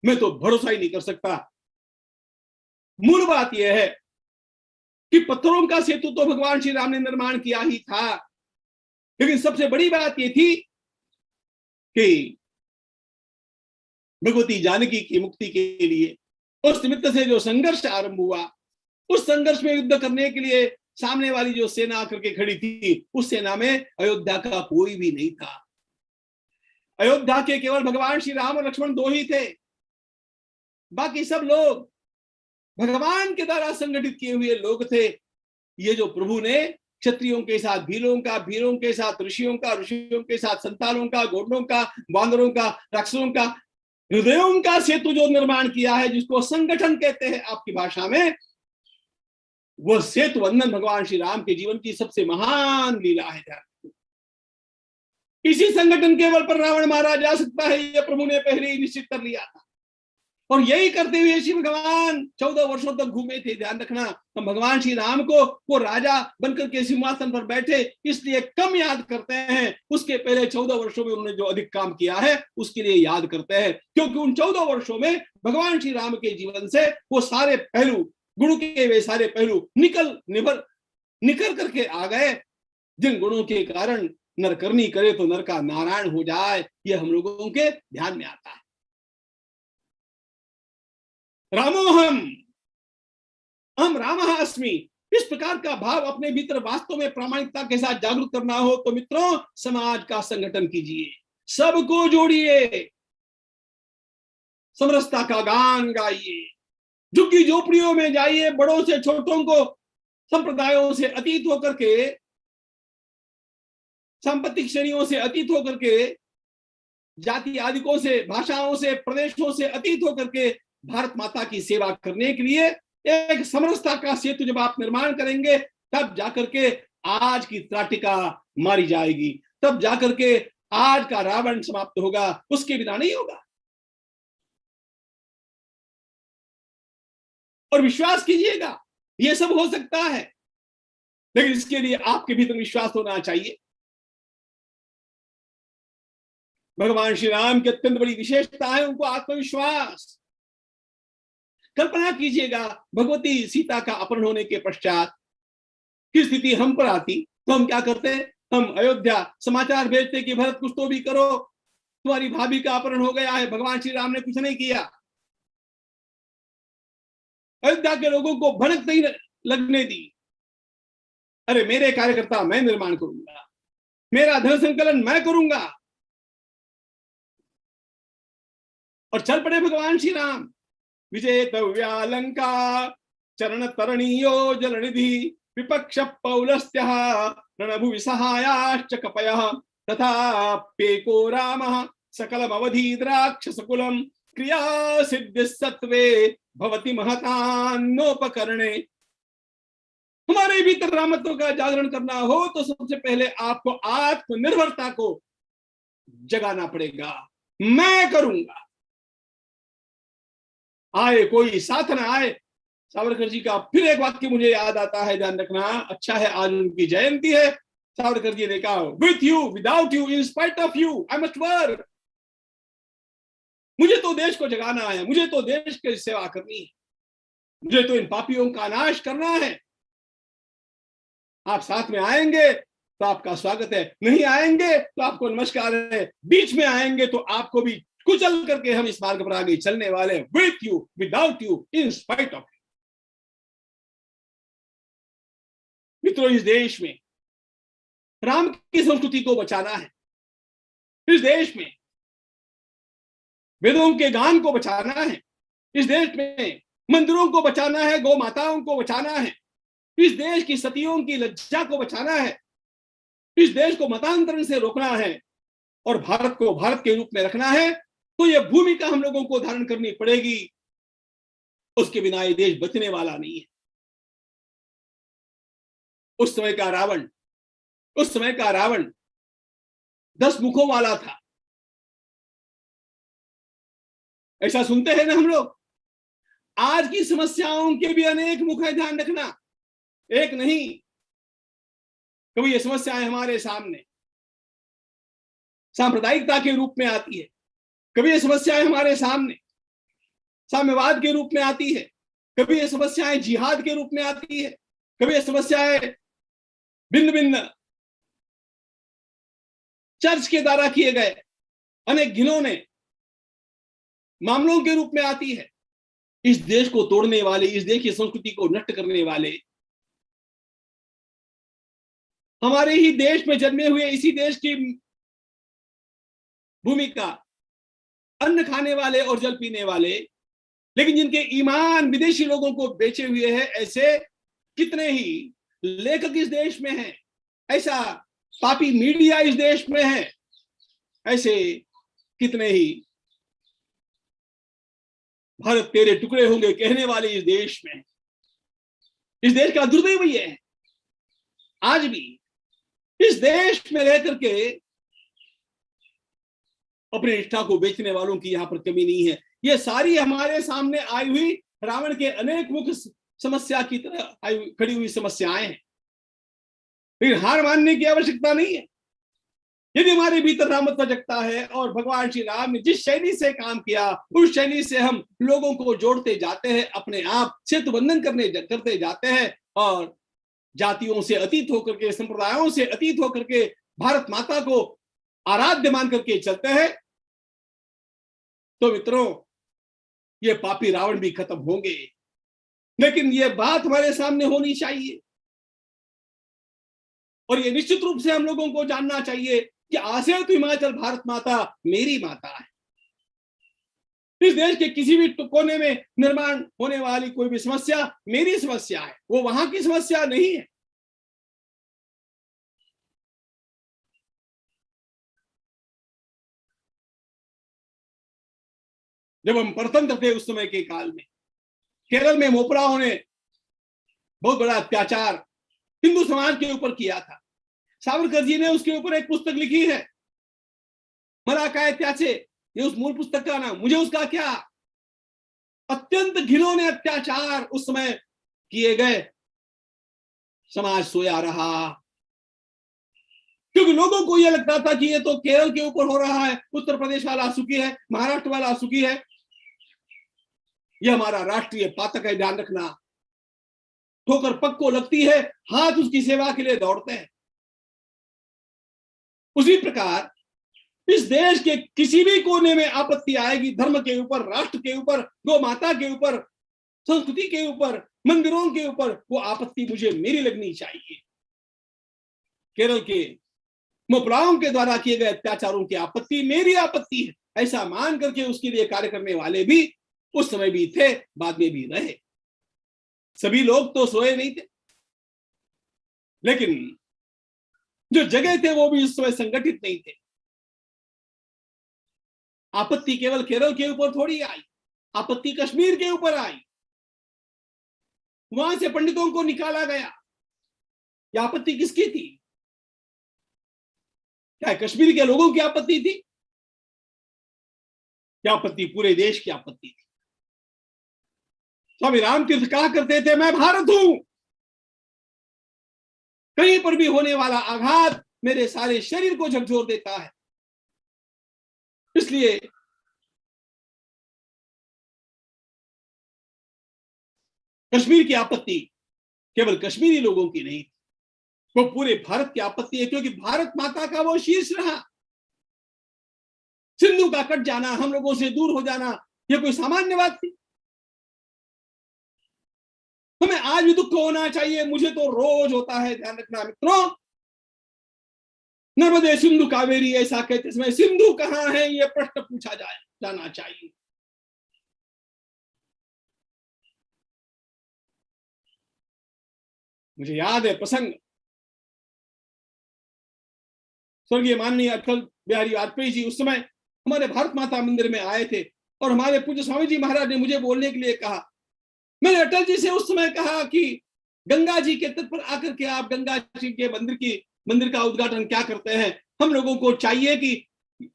मैं तो भरोसा ही नहीं कर सकता। मूल बात यह है कि पत्थरों का सेतु तो भगवान श्री राम ने निर्माण किया ही था, लेकिन सबसे बड़ी बात यह थी कि भगवती जानकी की मुक्ति के लिए उस निमित्त से जो संघर्ष आरंभ हुआ, उस संघर्ष में युद्ध करने के लिए सामने वाली जो सेना आकर के खड़ी थी, उस सेना में अयोध्या का कोई भी नहीं था। अयोध्या के केवल भगवान श्री राम और लक्ष्मण 2 ही थे, बाकी सब लोग भगवान के द्वारा संगठित किए हुए लोग थे। ये जो प्रभु ने क्षत्रियों के साथ भीलों का, भीलों के साथ ऋषियों का, ऋषियों के साथ संतालों का, घोड़ों का, बांदरों का, राक्षसों का, हृदयों का सेतु जो निर्माण किया है, जिसको संगठन कहते हैं आपकी भाषा में, वह सेतु बंधन भगवान श्री राम के जीवन की सबसे महान लीला है। इसी संगठन के बल पर रावण मारा जा सकता है, यह प्रभु ने पहले ही निश्चित कर लिया था। और यही करते हुए श्री भगवान 14 वर्षों तक घूमे थे। ध्यान रखना, तो भगवान श्री राम को वो राजा बनकर के सिंहासन पर बैठे इसलिए कम याद करते हैं, उसके पहले 14 वर्षों में उन्होंने जो अधिक काम किया है उसके लिए याद करते हैं, क्योंकि उन 14 वर्षों में भगवान श्री राम के जीवन से वो सारे पहलू, गुण के वे सारे पहलू निकल करके आ गए, जिन गुणों के कारण नर करनी करे तो नर का नारायण हो जाए, ये हम लोगों के ध्यान में आता है। रामोहम, हम रामः अस्मि इस प्रकार का भाव अपने भीतर वास्तव में प्रामाणिकता के साथ जागरूक करना हो तो मित्रों, समाज का संगठन कीजिए, सबको जोड़िए, समरसता का गान गाइए, झुग्गी झोपड़ियों में जाइए, बड़ों से छोटों को, संप्रदायों से अतीत होकर के, सांपत्तिक श्रेणियों से अतीत होकर के, जाति आदिकों से, भाषाओं से, प्रदेशों से अतीत होकर के भारत माता की सेवा करने के लिए एक समरसता का सेतु जब आप निर्माण करेंगे, तब जाकर के आज की त्राटिका मारी जाएगी, तब जाकर के आज का रावण समाप्त होगा, उसके बिना नहीं होगा। और विश्वास कीजिएगा, यह सब हो सकता है, लेकिन इसके लिए आपके भीतर विश्वास होना चाहिए। भगवान श्री राम की अत्यंत बड़ी विशेषता है उनको आत्मविश्वास। कल्पना कीजिएगा, भगवती सीता का अपहरण होने के पश्चात की स्थिति हम पर आती तो हम क्या करते? हम अयोध्या समाचार भेजते कि भरत कुछ तो भी करो, तुम्हारी भाभी का अपहरण हो गया है। भगवान श्री राम ने कुछ नहीं किया, अयोध्या के लोगों को भनक नहीं लगने दी। अरे मेरे कार्यकर्ता मैं निर्माण करूंगा, मेरा धन संकलन मैं करूंगा, और चल पड़े भगवान श्री राम। विजेतव्यालंका चरण तरणीयो जलनिधि विपक्ष पौलस्त्यः रणभुवि सहायाश्च कपयः तथा पेको रामः सकलमवधि द्राक्षसकुलं क्रिया सिद्धि सत्वे भवति महतान्नोपकरणे। हमारे भीतर रामत्व का जागरण करना हो तो सबसे पहले आपको आत्मनिर्भरता को जगाना पड़ेगा। मैं करूंगा, आए कोई साथ ना आए। सावरकर जी का फिर एक वाक्य मुझे याद आता है, ध्यान रखना। अच्छा है आज उनकी जयंती है। सावरकर जी ने कहा, with you, without you, in spite of you, I must work. मुझे तो देश को जगाना है, मुझे तो देश की सेवा करनी है, मुझे तो इन पापियों का नाश करना है। आप साथ में आएंगे तो आपका स्वागत है, नहीं आएंगे तो आपको नमस्कार है, बीच में आएंगे तो आपको भी कुचल करके हम इस मार्ग पर आगे चलने वाले। With you, without you, in spite of you. मित्रों, इस देश में राम की संस्कृति को बचाना है, इस देश में वेदों के गान को बचाना है, इस देश में मंदिरों को बचाना है, गौ माताओं को बचाना है, इस देश की सतियों की लज्जा को बचाना है, इस देश को मतांतरण से रोकना है और भारत को भारत के रूप में रखना है। तो यह भूमिका हम लोगों को धारण करनी पड़ेगी, उसके बिना ये देश बचने वाला नहीं है। उस समय का रावण 10 मुखों वाला था, ऐसा सुनते हैं ना हम लोग। आज की समस्याओं के भी अनेक मुख है, ध्यान रखना, एक नहीं। कभी ये समस्याएं हमारे सामने सांप्रदायिकता के रूप में आती है, कभी ये समस्याएं हमारे सामने साम्यवाद के रूप में आती है, कभी ये समस्याएं जिहाद के रूप में आती है, कभी ये समस्याएं भिन्न भिन्न चर्च के द्वारा किए गए अनेक घिनौने मामलों के रूप में आती है। इस देश को तोड़ने वाले, इस देश की संस्कृति को नष्ट करने वाले, हमारे ही देश में जन्मे हुए, इसी देश की भूमि का अन्न खाने वाले और जल पीने वाले, लेकिन जिनके ईमान विदेशी लोगों को बेचे हुए हैं, ऐसे कितने ही लेखक इस देश में हैं, ऐसा पापी मीडिया इस देश में है, ऐसे कितने ही भारत तेरे टुकड़े होंगे कहने वाले इस देश में। इस देश का दुर्दैव ये है, आज भी इस देश में रहकर के अपनी निष्ठा को बेचने वालों की यहां पर कमी नहीं है। ये सारी हमारे सामने आई हुई रावण के अनेक मुख्य समस्या की तरह खड़ी हुई समस्याएं हैं, लेकिन हार मानने की आवश्यकता नहीं है। यदि हमारे भीतर रामत्व जगता है और भगवान श्री राम ने जिस शैली से काम किया, उस शैली से हम लोगों को जोड़ते जाते हैं, अपने आप सेतु बंधन करते जाते हैं, और जातियों से अतीत होकर के, संप्रदायों से अतीत होकर के भारत माता को आराध्य मान करके चलते हैं, तो मित्रों ये पापी रावण भी खत्म होंगे। लेकिन ये बात हमारे सामने होनी चाहिए और ये निश्चित रूप से हम लोगों को जानना चाहिए कि आसेतु हिमाचल भारत माता मेरी माता है। इस देश के किसी भी कोने में निर्माण होने वाली कोई भी समस्या मेरी समस्या है, वो वहां की समस्या नहीं है। जब हम परतंत्र थे उस समय के काल में केरल में मोपराओं ने बहुत बड़ा अत्याचार हिंदू समाज के ऊपर किया था। सावरकर जी ने उसके ऊपर एक पुस्तक लिखी है, मराकाय त्याचे, ये उस मूल पुस्तक का नाम। मुझे उसका क्या, अत्यंत घिनौने अत्याचार उस समय किए गए। समाज सोया रहा क्योंकि लोगों को यह लगता था कि ये तो केरल के ऊपर हो रहा है, उत्तर प्रदेश वाला सुखी है, महाराष्ट्र वाला सुखी है, ये हमारा राष्ट्रीय पातक है, ध्यान रखना। ठोकर पग को लगती है, हाथ उसकी सेवा के लिए दौड़ते हैं। उसी प्रकार इस देश के किसी भी कोने में आपत्ति आएगी, धर्म के ऊपर, राष्ट्र के ऊपर, गौ माता के ऊपर, संस्कृति के ऊपर, मंदिरों के ऊपर, वो आपत्ति मुझे मेरी लगनी चाहिए। केरल के मोपलाओं के द्वारा किए गए अत्याचारों की आपत्ति मेरी आपत्ति है, ऐसा मान करके उसके लिए कार्य करने वाले भी उस समय भी थे, बाद में भी रहे। सभी लोग तो सोए नहीं थे, लेकिन जो जगह थे वो भी उस समय संगठित नहीं थे। आपत्ति केवल केरल के ऊपर थोड़ी आई, आपत्ति कश्मीर के ऊपर आई। वहां से पंडितों को निकाला गया। यह आपत्ति किसकी थी? क्या कश्मीर के लोगों की आपत्ति थी? क्या आपत्ति पूरे देश की आपत्ति थी? स्वामी रामतीर्थ कहा करते थे, मैं भारत हूं, कहीं पर भी होने वाला आघात मेरे सारे शरीर को झकझोर देता है। इसलिए कश्मीर की आपत्ति केवल कश्मीरी लोगों की नहीं, वो पूरे भारत की आपत्ति है, क्योंकि भारत माता का वो शीर्ष रहा। सिंधु का कट जाना, हम लोगों से दूर हो जाना, ये कोई सामान्य बात थी? हमें आज भी दुख होना चाहिए, मुझे तो रोज होता है। ध्यान रखना मित्रों, नर्मदे सिंधु कावेरी ऐसा कहते समय सिंधु कहां है ये प्रश्न पूछा जाना चाहिए। मुझे याद है प्रसंग, स्वर्गीय माननीय अटल बिहारी वाजपेयी जी उस समय हमारे भारत माता मंदिर में आए थे और हमारे पूज्य स्वामी जी महाराज ने मुझे बोलने के लिए कहा। मैंने अटल जी से उस समय कहा कि गंगा जी के तट पर आकर के आप गंगा जी के मंदिर का उद्घाटन क्या करते हैं? हम लोगों को चाहिए कि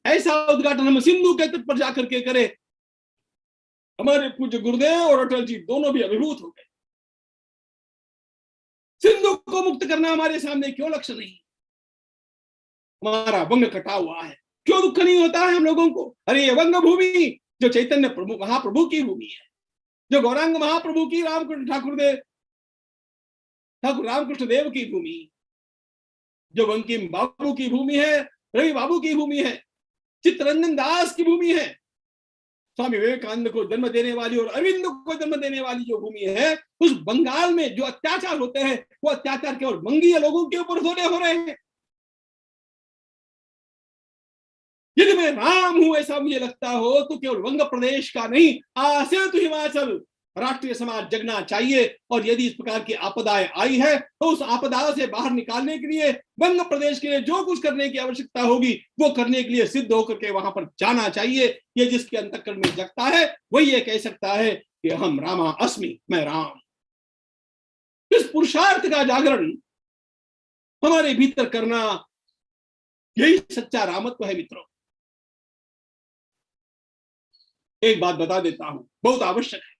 ऐसा उद्घाटन हम सिंधु के तट पर जाकर के करें। हमारे पूज्य गुरुदेव और अटल जी दोनों भी अभिभूत हो गए। सिंधु को मुक्त करना हमारे सामने क्यों लक्ष्य नहीं? हमारा वंग कटा हुआ है, क्यों दुख नहीं होता है हम लोगों को? अरे ये वंग भूमि जो चैतन्य प्रभु महाप्रभु की भूमि है, जो गौरांग महाप्रभु की ठाकुर रामकृष्ण देव की भूमि, जो बंकिम बाबू की भूमि है, रवि बाबू की भूमि है, चित्तरंजन दास की भूमि है, स्वामी विवेकानंद को जन्म देने वाली और अरविंद को जन्म देने वाली जो भूमि है, उस बंगाल में जो अत्याचार होते हैं वो अत्याचार केवल बंगीय लोगों के ऊपर थोड़े हो रहे हैं। यदि मैं राम हूं ऐसा मुझे लगता हो तो केवल वंग प्रदेश का नहीं, आसेतु हिमाचल राष्ट्रीय समाज जगना चाहिए। और यदि इस प्रकार की आपदाएं आई है तो उस आपदा से बाहर निकालने के लिए वंग प्रदेश के लिए जो कुछ करने की आवश्यकता होगी वो करने के लिए सिद्ध होकर के वहां पर जाना चाहिए। ये जिसके अंतःकरण में जगता है वही ये कह सकता है कि हम रामा अस्मि, मैं राम। इस पुरुषार्थ का जागरण हमारे भीतर करना, यही सच्चा रामत्व है मित्रों। एक बात बता देता हूं, बहुत आवश्यक है।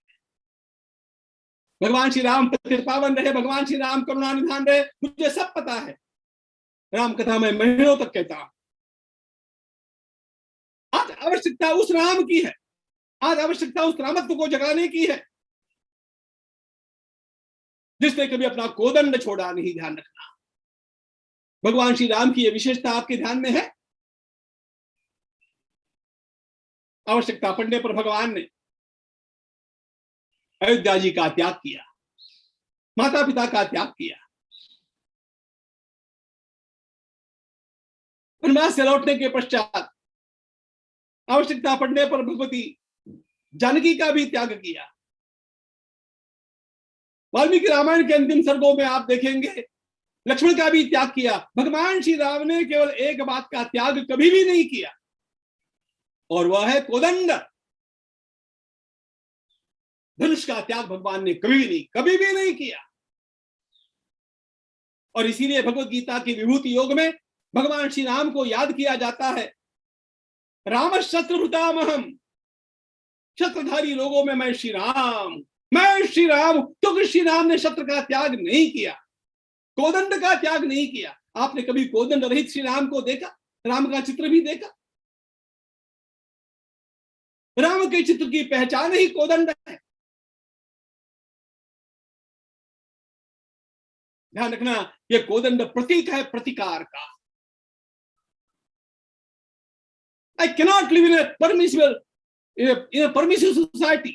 भगवान श्री राम पतित पावन रहे, भगवान श्री राम करुणा निधान रहे, मुझे सब पता है। राम कथा मैं महीनों तक कहता हूं। आज आवश्यकता उस राम की है, आज आवश्यकता उस रामत्व को जगाने की है जिसने कभी अपना कोदंड छोड़ा नहीं। ध्यान रखना, भगवान श्री राम की यह विशेषता आपके ध्यान में है। आवश्यकता पड़ने पर भगवान ने अयोध्या जी का त्याग किया। माता पिता का त्याग किया। वनवास से लौटने के पश्चात आवश्यकता पड़ने पर भगवती जानकी का भी त्याग किया। वाल्मीकि रामायण के अंतिम सर्गों में आप देखेंगे लक्ष्मण का भी त्याग किया। भगवान श्री राम ने केवल एक बात का त्याग कभी भी नहीं किया, और वह है कोदंड। धनुष का त्याग भगवान ने कभी भी नहीं किया। और इसीलिए भगवत गीता की विभूति योग में भगवान श्री राम को याद किया जाता है, राम शत्रुभृतामहम, शत्रधारी लोगों में मैं श्री राम क्योंकि श्री राम ने शत्रु का त्याग नहीं किया, कोदंड का त्याग नहीं किया। आपने कभी कोदंड रहित श्री राम को देखा? राम का चित्र भी देखा? राम के चित्र की पहचान ही कोदंड है। ध्यान रखना, यह कोदंड प्रतीक है प्रतिकार का। I cannot live in a permissive society,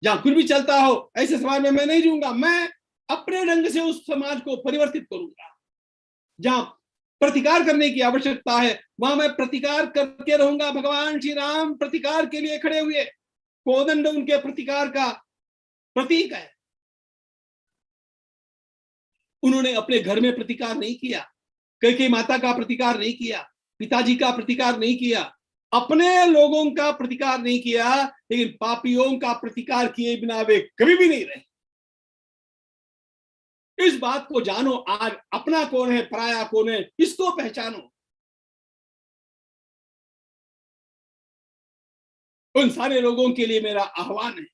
जहां कुछ भी चलता हो ऐसे समाज में मैं नहीं रहूंगा। मैं अपने ढंग से उस समाज को परिवर्तित करूंगा। जहां प्रतिकार करने की आवश्यकता है वहां मैं प्रतिकार करके रहूंगा। भगवान श्री राम प्रतिकार के लिए खड़े हुए, कोदंड उनके प्रतिकार का प्रतीक है। उन्होंने अपने घर में प्रतिकार नहीं किया, कैकेयी माता का प्रतिकार नहीं किया, पिताजी का प्रतिकार नहीं किया, अपने लोगों का प्रतिकार नहीं किया, लेकिन पापियों का प्रतिकार किए बिना वे कभी भी नहीं रहे। इस बात को जानो, आज अपना कौन है पराया कौन है इसको पहचानो। उन सारे लोगों के लिए मेरा आह्वान है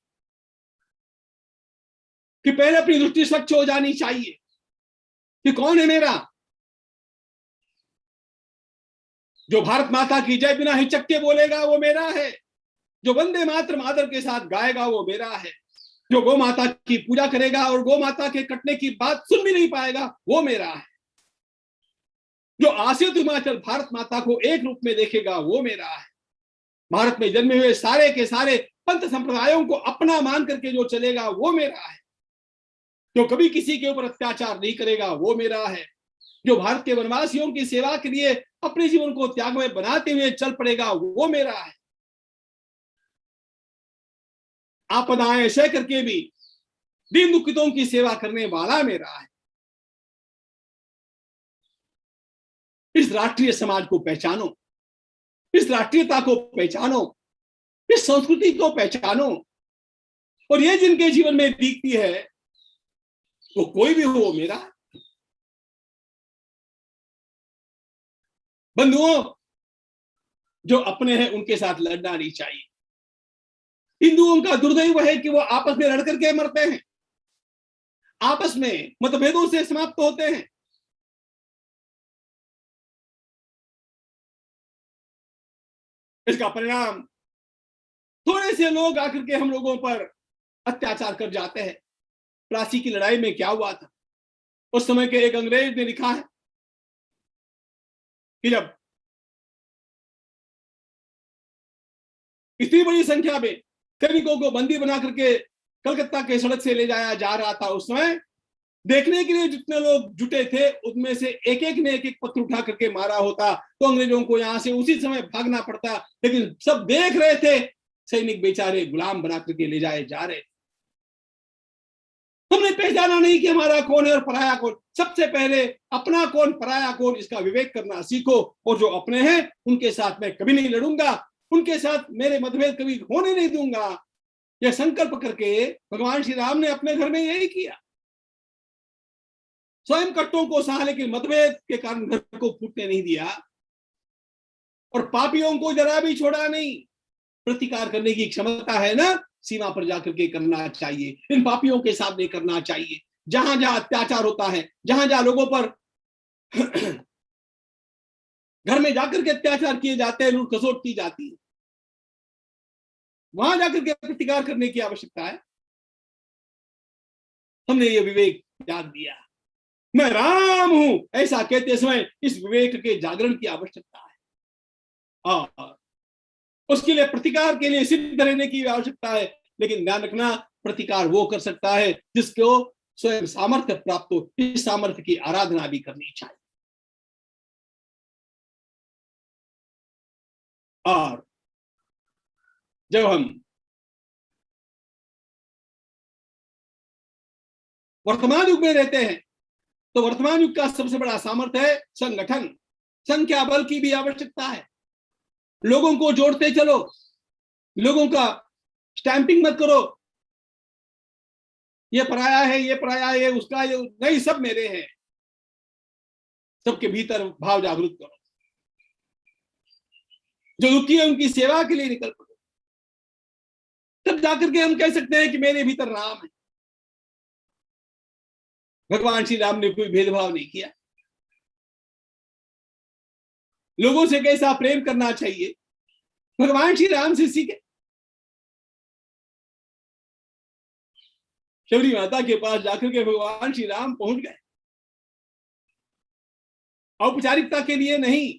कि पहले अपनी दृष्टि स्वच्छ हो जानी चाहिए कि कौन है मेरा। जो भारत माता की जय बिना हिचक के बोलेगा वो मेरा है, जो वंदे मातरम आदर के साथ गाएगा वो मेरा है, जो गौ माता की पूजा करेगा और गौ माता के कटने की बात सुन भी नहीं पाएगा वो मेरा है, जो आसित हिमाचल भारत माता को एक रूप में देखेगा वो मेरा है। भारत में जन्मे हुए सारे के सारे पंथ संप्रदायों को अपना मान करके जो चलेगा वो मेरा है, जो कभी किसी के ऊपर अत्याचार नहीं करेगा वो मेरा है, जो भारत के वनवासियों की सेवा के लिए अपने जीवन को त्यागमय बनाते हुए चल पड़ेगा वो मेरा है। आपदाएं सह करके भी दीन दुखितों की सेवा करने वाला मेरा है। इस राष्ट्रीय समाज को पहचानो, इस राष्ट्रीयता को पहचानो, इस संस्कृति को पहचानो, और ये जिनके जीवन में दिखती है वो कोई भी हो मेरा। बंधुओं, जो अपने हैं उनके साथ लड़ना नहीं चाहिए। हिंदुओं का दुर्दैव है कि वो आपस में लड़ करके मरते हैं, आपस में मतभेदों से समाप्त होते हैं। इसका परिणाम थोड़े से लोग आकर के हम लोगों पर अत्याचार कर जाते हैं। प्लासी की लड़ाई में क्या हुआ था? उस समय के एक अंग्रेज ने लिखा है कि जब इतनी बड़ी संख्या में सैनिकों को बंदी बना करके कलकत्ता के सड़क से ले जाया जा रहा था, उस समय देखने के लिए जितने लोग जुटे थे उनमें से एक एक ने एक एक पत्थर उठा करके मारा होता तो अंग्रेजों को यहां से उसी समय भागना पड़ता, लेकिन सब देख रहे थे, सैनिक बेचारे गुलाम बना करके ले जाए जा रहे। हमने पहचाना नहीं कि हमारा कौन है और पराया कौन। सबसे पहले अपना कौन पराया कौन इसका विवेक करना सीखो, और जो अपने हैं उनके साथ मैं कभी नहीं लड़ूंगा, उनके साथ मेरे मतभेद कभी होने नहीं दूंगा। यह संकल्प करके भगवान श्री राम ने अपने घर में यही किया। स्वयं कष्टों को सहा लेकिन मतभेद के कारण घर को फूटने नहीं दिया, और पापियों को जरा भी छोड़ा नहीं। प्रतिकार करने की क्षमता है ना, सीमा पर जाकर के करना चाहिए, इन पापियों के सामने करना चाहिए। जहां जहां अत्याचार होता है, जहां जहां लोगों पर घर में जाकर के अत्याचार किए जाते हैं, लूट खसोट की जाती है, वहां जाकर के प्रतिकार करने की आवश्यकता है। हमने ये विवेक त्याग दिया। मैं राम हूं ऐसा कहते समय इस विवेक के जागरण की आवश्यकता है, और उसके लिए प्रतिकार के लिए सिद्ध रहने की आवश्यकता है। लेकिन ध्यान रखना, प्रतिकार वो कर सकता है जिसको स्वयं सामर्थ्य प्राप्त हो, इस सामर्थ्य की आराधना भी करनी चाहिए। और जब हम वर्तमान युग में रहते हैं तो वर्तमान युग का सबसे बड़ा सामर्थ्य है संगठन। संख्या बल की भी आवश्यकता है। लोगों को जोड़ते चलो, लोगों का स्टैंपिंग मत करो, ये पराया है, ये पराया है, उसका ये नहीं, सब मेरे हैं। सबके भीतर भाव जागृत करो। जो दुखी है उनकी सेवा के लिए निकल पड़ो, तब जाकर के हम कह सकते हैं कि मेरे भीतर राम है। भगवान श्री राम ने कोई भेदभाव नहीं किया। लोगों से कैसा प्रेम करना चाहिए भगवान श्री राम से सीखे। शबरी माता के पास जाकर के भगवान श्री राम पहुंच गए, औपचारिकता के लिए नहीं,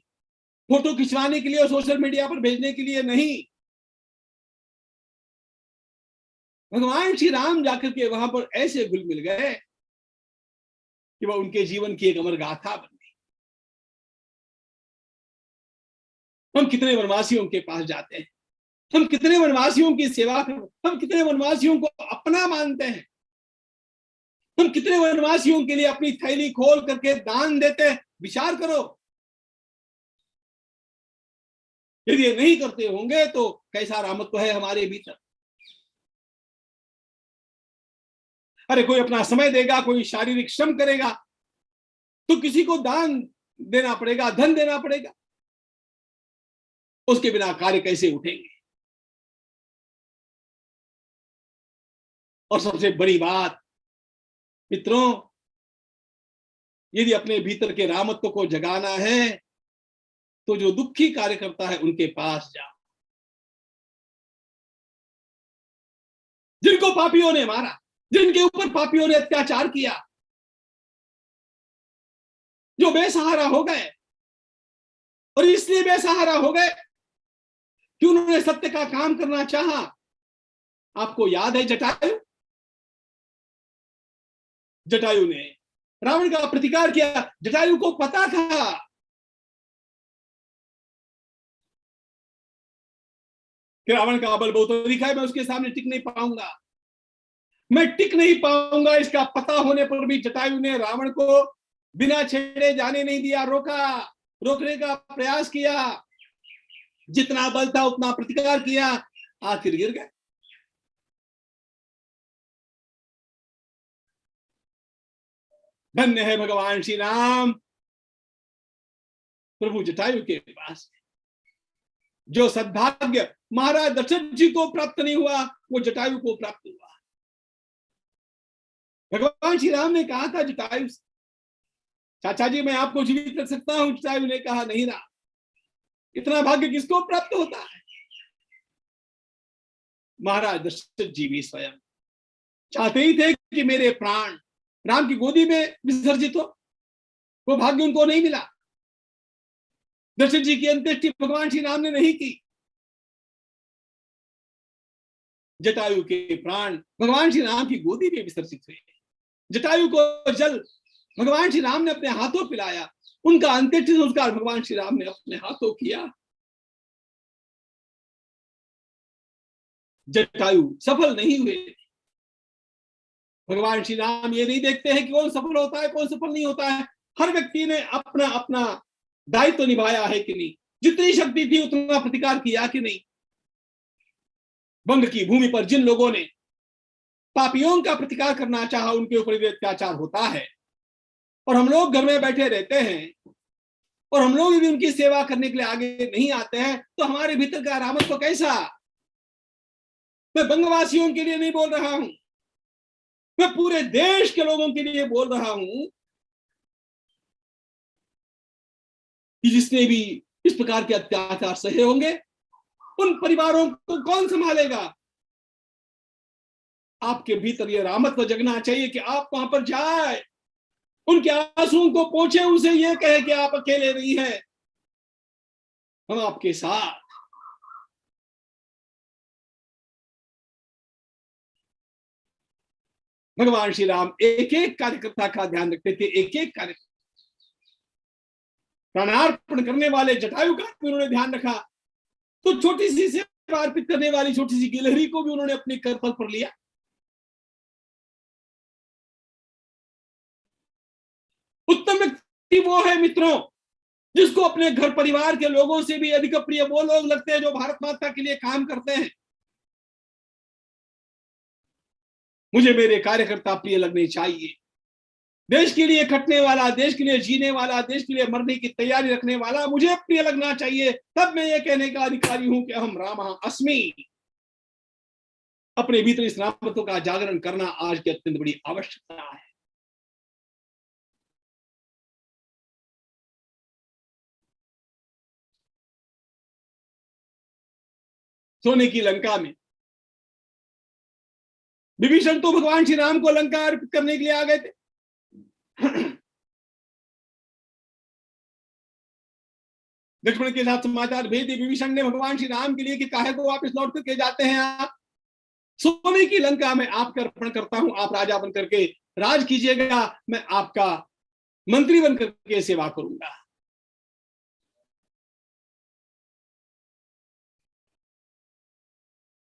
फोटो खिंचवाने के लिए और सोशल मीडिया पर भेजने के लिए नहीं। भगवान श्री राम जाकर के वहां पर ऐसे घुल मिल गए कि वह उनके जीवन की एक अमर गाथा बन गई। हम कितने वनवासियों के पास जाते हैं, हम कितने वनवासियों की सेवा करते, हम कितने वनवासियों को अपना मानते हैं, हम कितने वनवासियों के लिए अपनी थैली खोल करके दान देते हैं। विचार करो। यदि ये नहीं करते होंगे तो कैसा रामत्व है हमारे भीतर। अरे कोई अपना समय देगा, कोई शारीरिक श्रम करेगा, तो किसी को दान देना पड़ेगा, धन देना पड़ेगा। उसके बिना कार्य कैसे उठेंगे। और सबसे बड़ी बात मित्रों, यदि अपने भीतर के रामत्व को जगाना है तो जो दुखी कार्यकर्ता है उनके पास जाओ, जिनको पापियों ने मारा, जिनके ऊपर पापियों ने अत्याचार किया, जो बेसहारा हो गए। और इसलिए बेसहारा हो गए कि उन्होंने सत्य का काम करना चाहा। आपको याद है जटायु, जटायु ने रावण का प्रतिकार किया। जटायु को पता था कि रावण का बल बहुत अधिक है, मैं उसके सामने टिक नहीं पाऊंगा, मैं टिक नहीं पाऊंगा। इसका पता होने पर भी जटायु ने रावण को बिना छेड़े जाने नहीं दिया, रोका, रोकने का प्रयास किया, जितना बल था उतना प्रतिकार किया, आखिर गिर गए। धन्य है भगवान श्री राम प्रभु जटायु के पास। जो सद्भाग्य महाराज दशरथ जी को प्राप्त नहीं हुआ वो जटायु को प्राप्त हुआ। भगवान श्री राम ने कहा था जटायु से, चाचा जी मैं आपको जीवित रख सकता हूं। जटायु ने कहा नहीं राम, इतना भाग्य किसको प्राप्त होता है। महाराज दशरथ जी भी स्वयं चाहते ही थे कि मेरे प्राण राम की गोदी में विसर्जित हो, वो भाग्य उनको नहीं मिला। दशरथ जी की अंत्येष्टि भगवान श्री राम ने नहीं की। जटायु के प्राण भगवान श्री राम की गोदी में विसर्जित हुए। जटायु को जल भगवान श्री राम ने अपने हाथों पिलाया। उनका अंत्येष्टि संस्कार भगवान श्री राम ने अपने हाथों किया। जटायु सफल नहीं हुए। भगवान श्री राम ये नहीं देखते हैं कि कौन सफल होता है कौन सफल नहीं होता है। हर व्यक्ति ने अपना अपना दायित्व निभाया है कि नहीं, जितनी शक्ति थी उतना प्रतिकार किया कि नहीं। बंग की भूमि पर जिन लोगों ने पापियों का प्रतिकार करना चाहा उनके ऊपर भी अत्याचार होता है। और हम लोग घर में बैठे रहते हैं और हम लोग यदि उनकी सेवा करने के लिए आगे नहीं आते हैं तो हमारे भीतर का रामत्व कैसा। मैं बंगवासियों के लिए नहीं बोल रहा हूं, मैं पूरे देश के लोगों के लिए बोल रहा हूं कि जिसने भी इस प्रकार के अत्याचार सहे होंगे उन परिवारों को कौन संभालेगा। आपके भीतर यह रामत्व जगना चाहिए कि आप वहां पर जाए, उनके आंसुओं को पोंछे, उनसे यह कहे कि आप अकेले नहीं हैं, हम आपके साथ। भगवान श्री राम एक एक कार्यकर्ता का ध्यान रखते थे, एक एक कार्यकर्ता। प्राणार्पण करने वाले जटायु का भी उन्होंने ध्यान रखा, तो छोटी सी सेवा अर्पित करने वाली छोटी सी गिलहरी को भी उन्होंने अपने करतल पर लिया। उत्तम व्यक्ति वो है मित्रों जिसको अपने घर परिवार के लोगों से भी अधिक प्रिय वो लोग लगते हैं जो भारत माता के लिए काम करते हैं। मुझे मेरे कार्यकर्ता प्रिय लगने चाहिए, देश के लिए खटने वाला, देश के लिए जीने वाला, देश के लिए मरने की तैयारी रखने वाला मुझे प्रिय लगना चाहिए। तब मैं ये कहने का अधिकारी हूं कि हम रामा अस्मि। अपने भीतर इस रामत्व का जागरण करना आज की अत्यंत बड़ी आवश्यकता है। सोने की लंका में विभीषण तो भगवान श्री राम को लंका अर्पित करने के लिए आ गए थे। लक्ष्मण के साथ समाचार भेज दिए विभीषण ने भगवान श्री राम के लिए कि काहे को वापस लौट करके जाते हैं आप, सोने की लंका में आपका अर्पण करता हूं, आप राजा बन करके राज कीजिएगा, मैं आपका मंत्री बन करके सेवा करूंगा।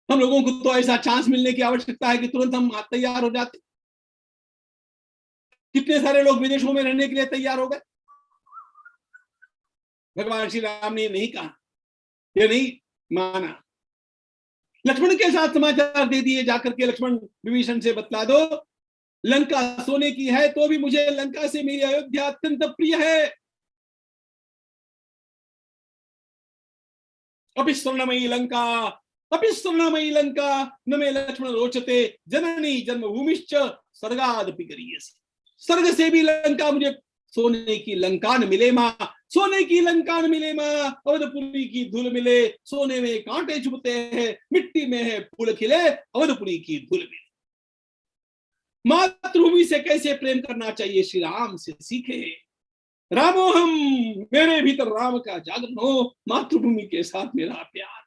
हम लोगों को तो ऐसा चांस मिलने की आवश्यकता है कि तुरंत हम तैयार हो जाते। कितने सारे लोग विदेशों में रहने के लिए तैयार हो गए। भगवान श्री राम ने नहीं कहा, ये नहीं माना। लक्ष्मण के साथ समाचार दे दिए जाकर के, लक्ष्मण विभीषण से बतला दो लंका सोने की है तो भी मुझे लंका से मेरी अयोध्या अत्यंत प्रिय है। अपि स्वर्णमयी लंका, अपि स्वर्णमयी लंका न मे लक्ष्मण रोचते, जननी जन्मभूमिश्च स्वर्गादपि गरीयसी। स्वर्ग से भी लंका मुझे सोने की लंका न मिले मां, सोने की लंका न मिले मां, अवधपुरी की धूल मिले, सोने में कांटे चुभते हैं, मिट्टी में है फूल खिले, अवधपुरी की धूल मिले। मातृभूमि से कैसे प्रेम करना चाहिए श्री राम से सीखे। रामो हम, मेरे भीतर राम का जागरण हो, मातृभूमि के साथ मेरा प्यार।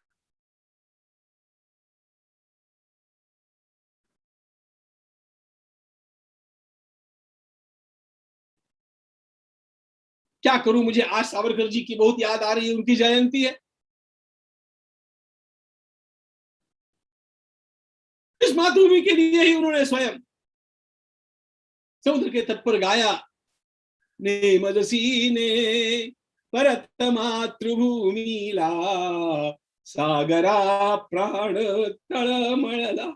क्या करूं, मुझे आज सावरकर जी की बहुत याद आ रही है, उनकी जयंती है। इस मातृभूमि के लिए ही उन्होंने स्वयं समुद्र के तट पर गाया, ने मजसी ने परत मातृभूमिला, सागरा प्राण तळमळला।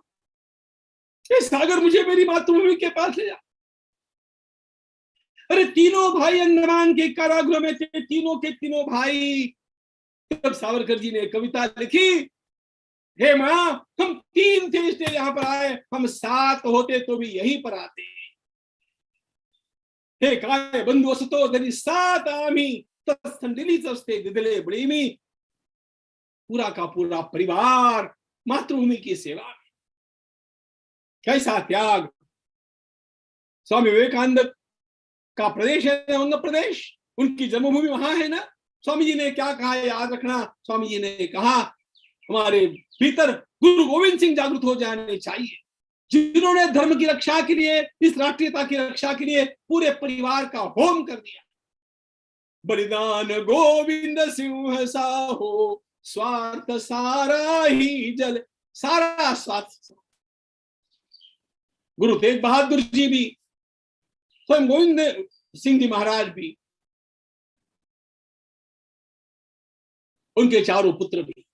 ये सागर मुझे मेरी मातृभूमि के पास ले जा। अरे तीनों भाई अंडमान के कारागृह में थे, तीनों के तीनों भाई। तब सावरकर जी ने कविता लिखी, हे मां हम 3 थे इसलिए यहां पर आए, हम 7 होते तो भी यहीं पर आते। हे काय बंधु असतो तरी 7 आम्ही, तत्संदिलीच असते दिदले बळीमी। पूरा का पूरा परिवार मातृभूमि की सेवा में। कैसा त्याग। स्वामी विवेकानंद का प्रदेश है अंग प्रदेश, उनकी जन्मभूमि वहां है ना। स्वामी जी ने क्या कहा याद रखना, स्वामी जी ने कहा हमारे भीतर गुरु गोविंद सिंह जागृत हो जाने चाहिए, जिन्होंने धर्म की रक्षा के लिए, इस राष्ट्रीयता की रक्षा के लिए पूरे परिवार का होम कर दिया। बलिदान गोविंद सिंह साहो, स्वार्थ सारा ही जल, सारा स्वार्थ। गुरु तेग बहादुर जी भी, स्वयं गोविंद सिंह जी महाराज भी, उनके चारों पुत्र भी,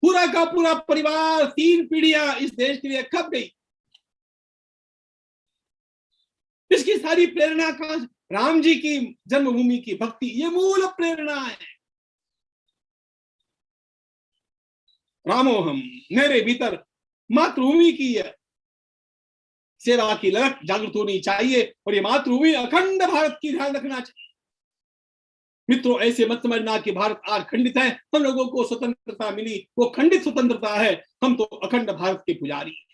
पूरा का पूरा परिवार 3 पीढ़ियां इस देश के लिए खप गई। इसकी सारी प्रेरणा का राम जी की जन्मभूमि की भक्ति, ये मूल प्रेरणा है। रामो हम, मेरे भीतर मातृभूमि की सेवा की ललक जागृत होनी चाहिए, और ये मातृभूमि अखंड भारत की ध्यान रखना चाहिए। मित्रों ऐसे मत समझना कि भारत आज खंडित है, हम लोगों को स्वतंत्रता मिली वो खंडित स्वतंत्रता है, हम तो अखंड भारत के पुजारी हैं।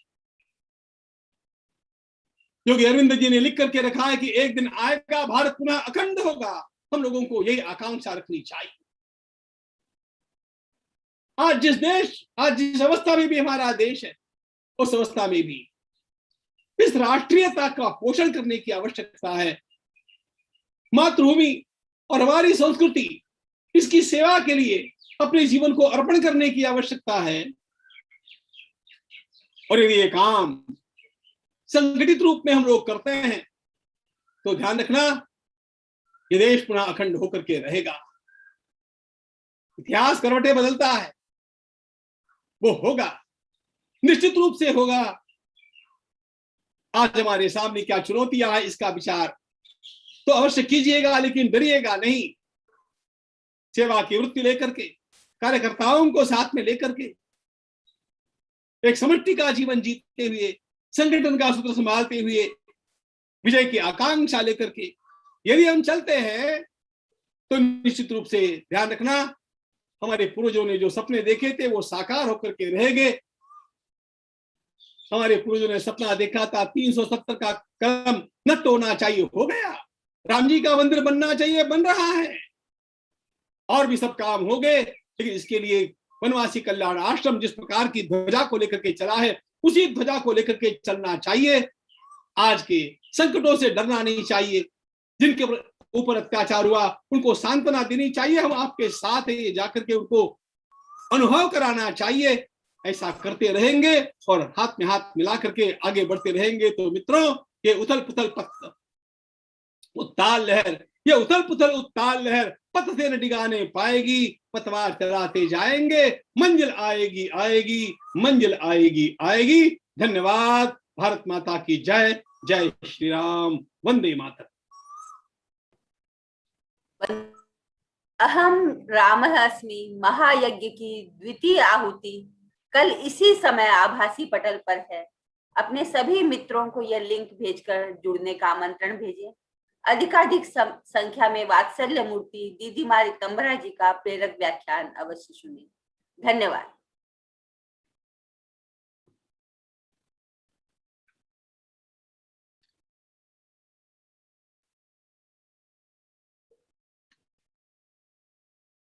योगी अरविंद जी ने लिख करके रखा है कि एक दिन आएगा भारत पुनः अखंड होगा। हम लोगों को यही आकांक्षा रखनी चाहिए। आज जिस अवस्था में भी हमारा देश है, उस अवस्था में भी इस राष्ट्रीयता का पोषण करने की आवश्यकता है। मातृभूमि और हमारी संस्कृति, इसकी सेवा के लिए अपने जीवन को अर्पण करने की आवश्यकता है। और यदि ये काम संगठित रूप में हम लोग करते हैं तो ध्यान रखना, ये देश पुनः अखंड होकर के रहेगा। इतिहास करवटें बदलता है, वो होगा, निश्चित रूप से होगा। आज हमारे सामने क्या चुनौतियां हैं, इसका विचार तो अवश्य कीजिएगा, लेकिन डरिएगा नहीं। सेवा की वृत्ति लेकर के, कार्यकर्ताओं को साथ में लेकर के, एक समष्टि का जीवन जीते हुए, संगठन का सूत्र संभालते हुए, विजय की आकांक्षा लेकर के यदि हम चलते हैं तो निश्चित रूप से ध्यान रखना, हमारे पूर्वजों ने जो सपने देखे थे वो साकार होकर के रहेंगे। हमारे पूर्वजों ने सपना देखा था 370 का कदम न तोड़ना चाहिए, हो गया। राम जी का मंदिर बनना चाहिए, बन रहा है। और भी सब काम हो गए, लेकिन इसके लिए वनवासी कल्याण आश्रम जिस प्रकार की ध्वजा को लेकर के चला है, उसी ध्वजा को लेकर के चलना चाहिए। आज के संकटों से डरना नहीं चाहिए। जिनके ऊपर अत्याचार हुआ उनको सांत्वना देनी चाहिए। हम आपके साथ हैं, जाकर के उनको अनुभव कराना चाहिए। ऐसा करते रहेंगे और हाथ में हाथ मिला करके आगे बढ़ते रहेंगे तो मित्रों, ये उथल पुथल उत्ताल लहर, ये उथल पुथल उत्ताल लहर पथ से न डिगाने पाएगी। पतवार चलाते जाएंगे, मंजिल आएगी आएगी, मंजिल आएगी आएगी। धन्यवाद। भारत माता की जय। जय श्री राम। वंदे मातरम। अहम रामः अस्मि महायज्ञ की द्वितीय आहुति कल इसी समय आभासी पटल पर है। अपने सभी मित्रों को यह लिंक भेजकर जुड़ने का आमंत्रण भेजें। अधिकाधिक संख्या में वात्सल्य मूर्ति दीदी माँ रितंबरा जी का प्रेरक व्याख्यान अवश्य सुनिए। धन्यवाद।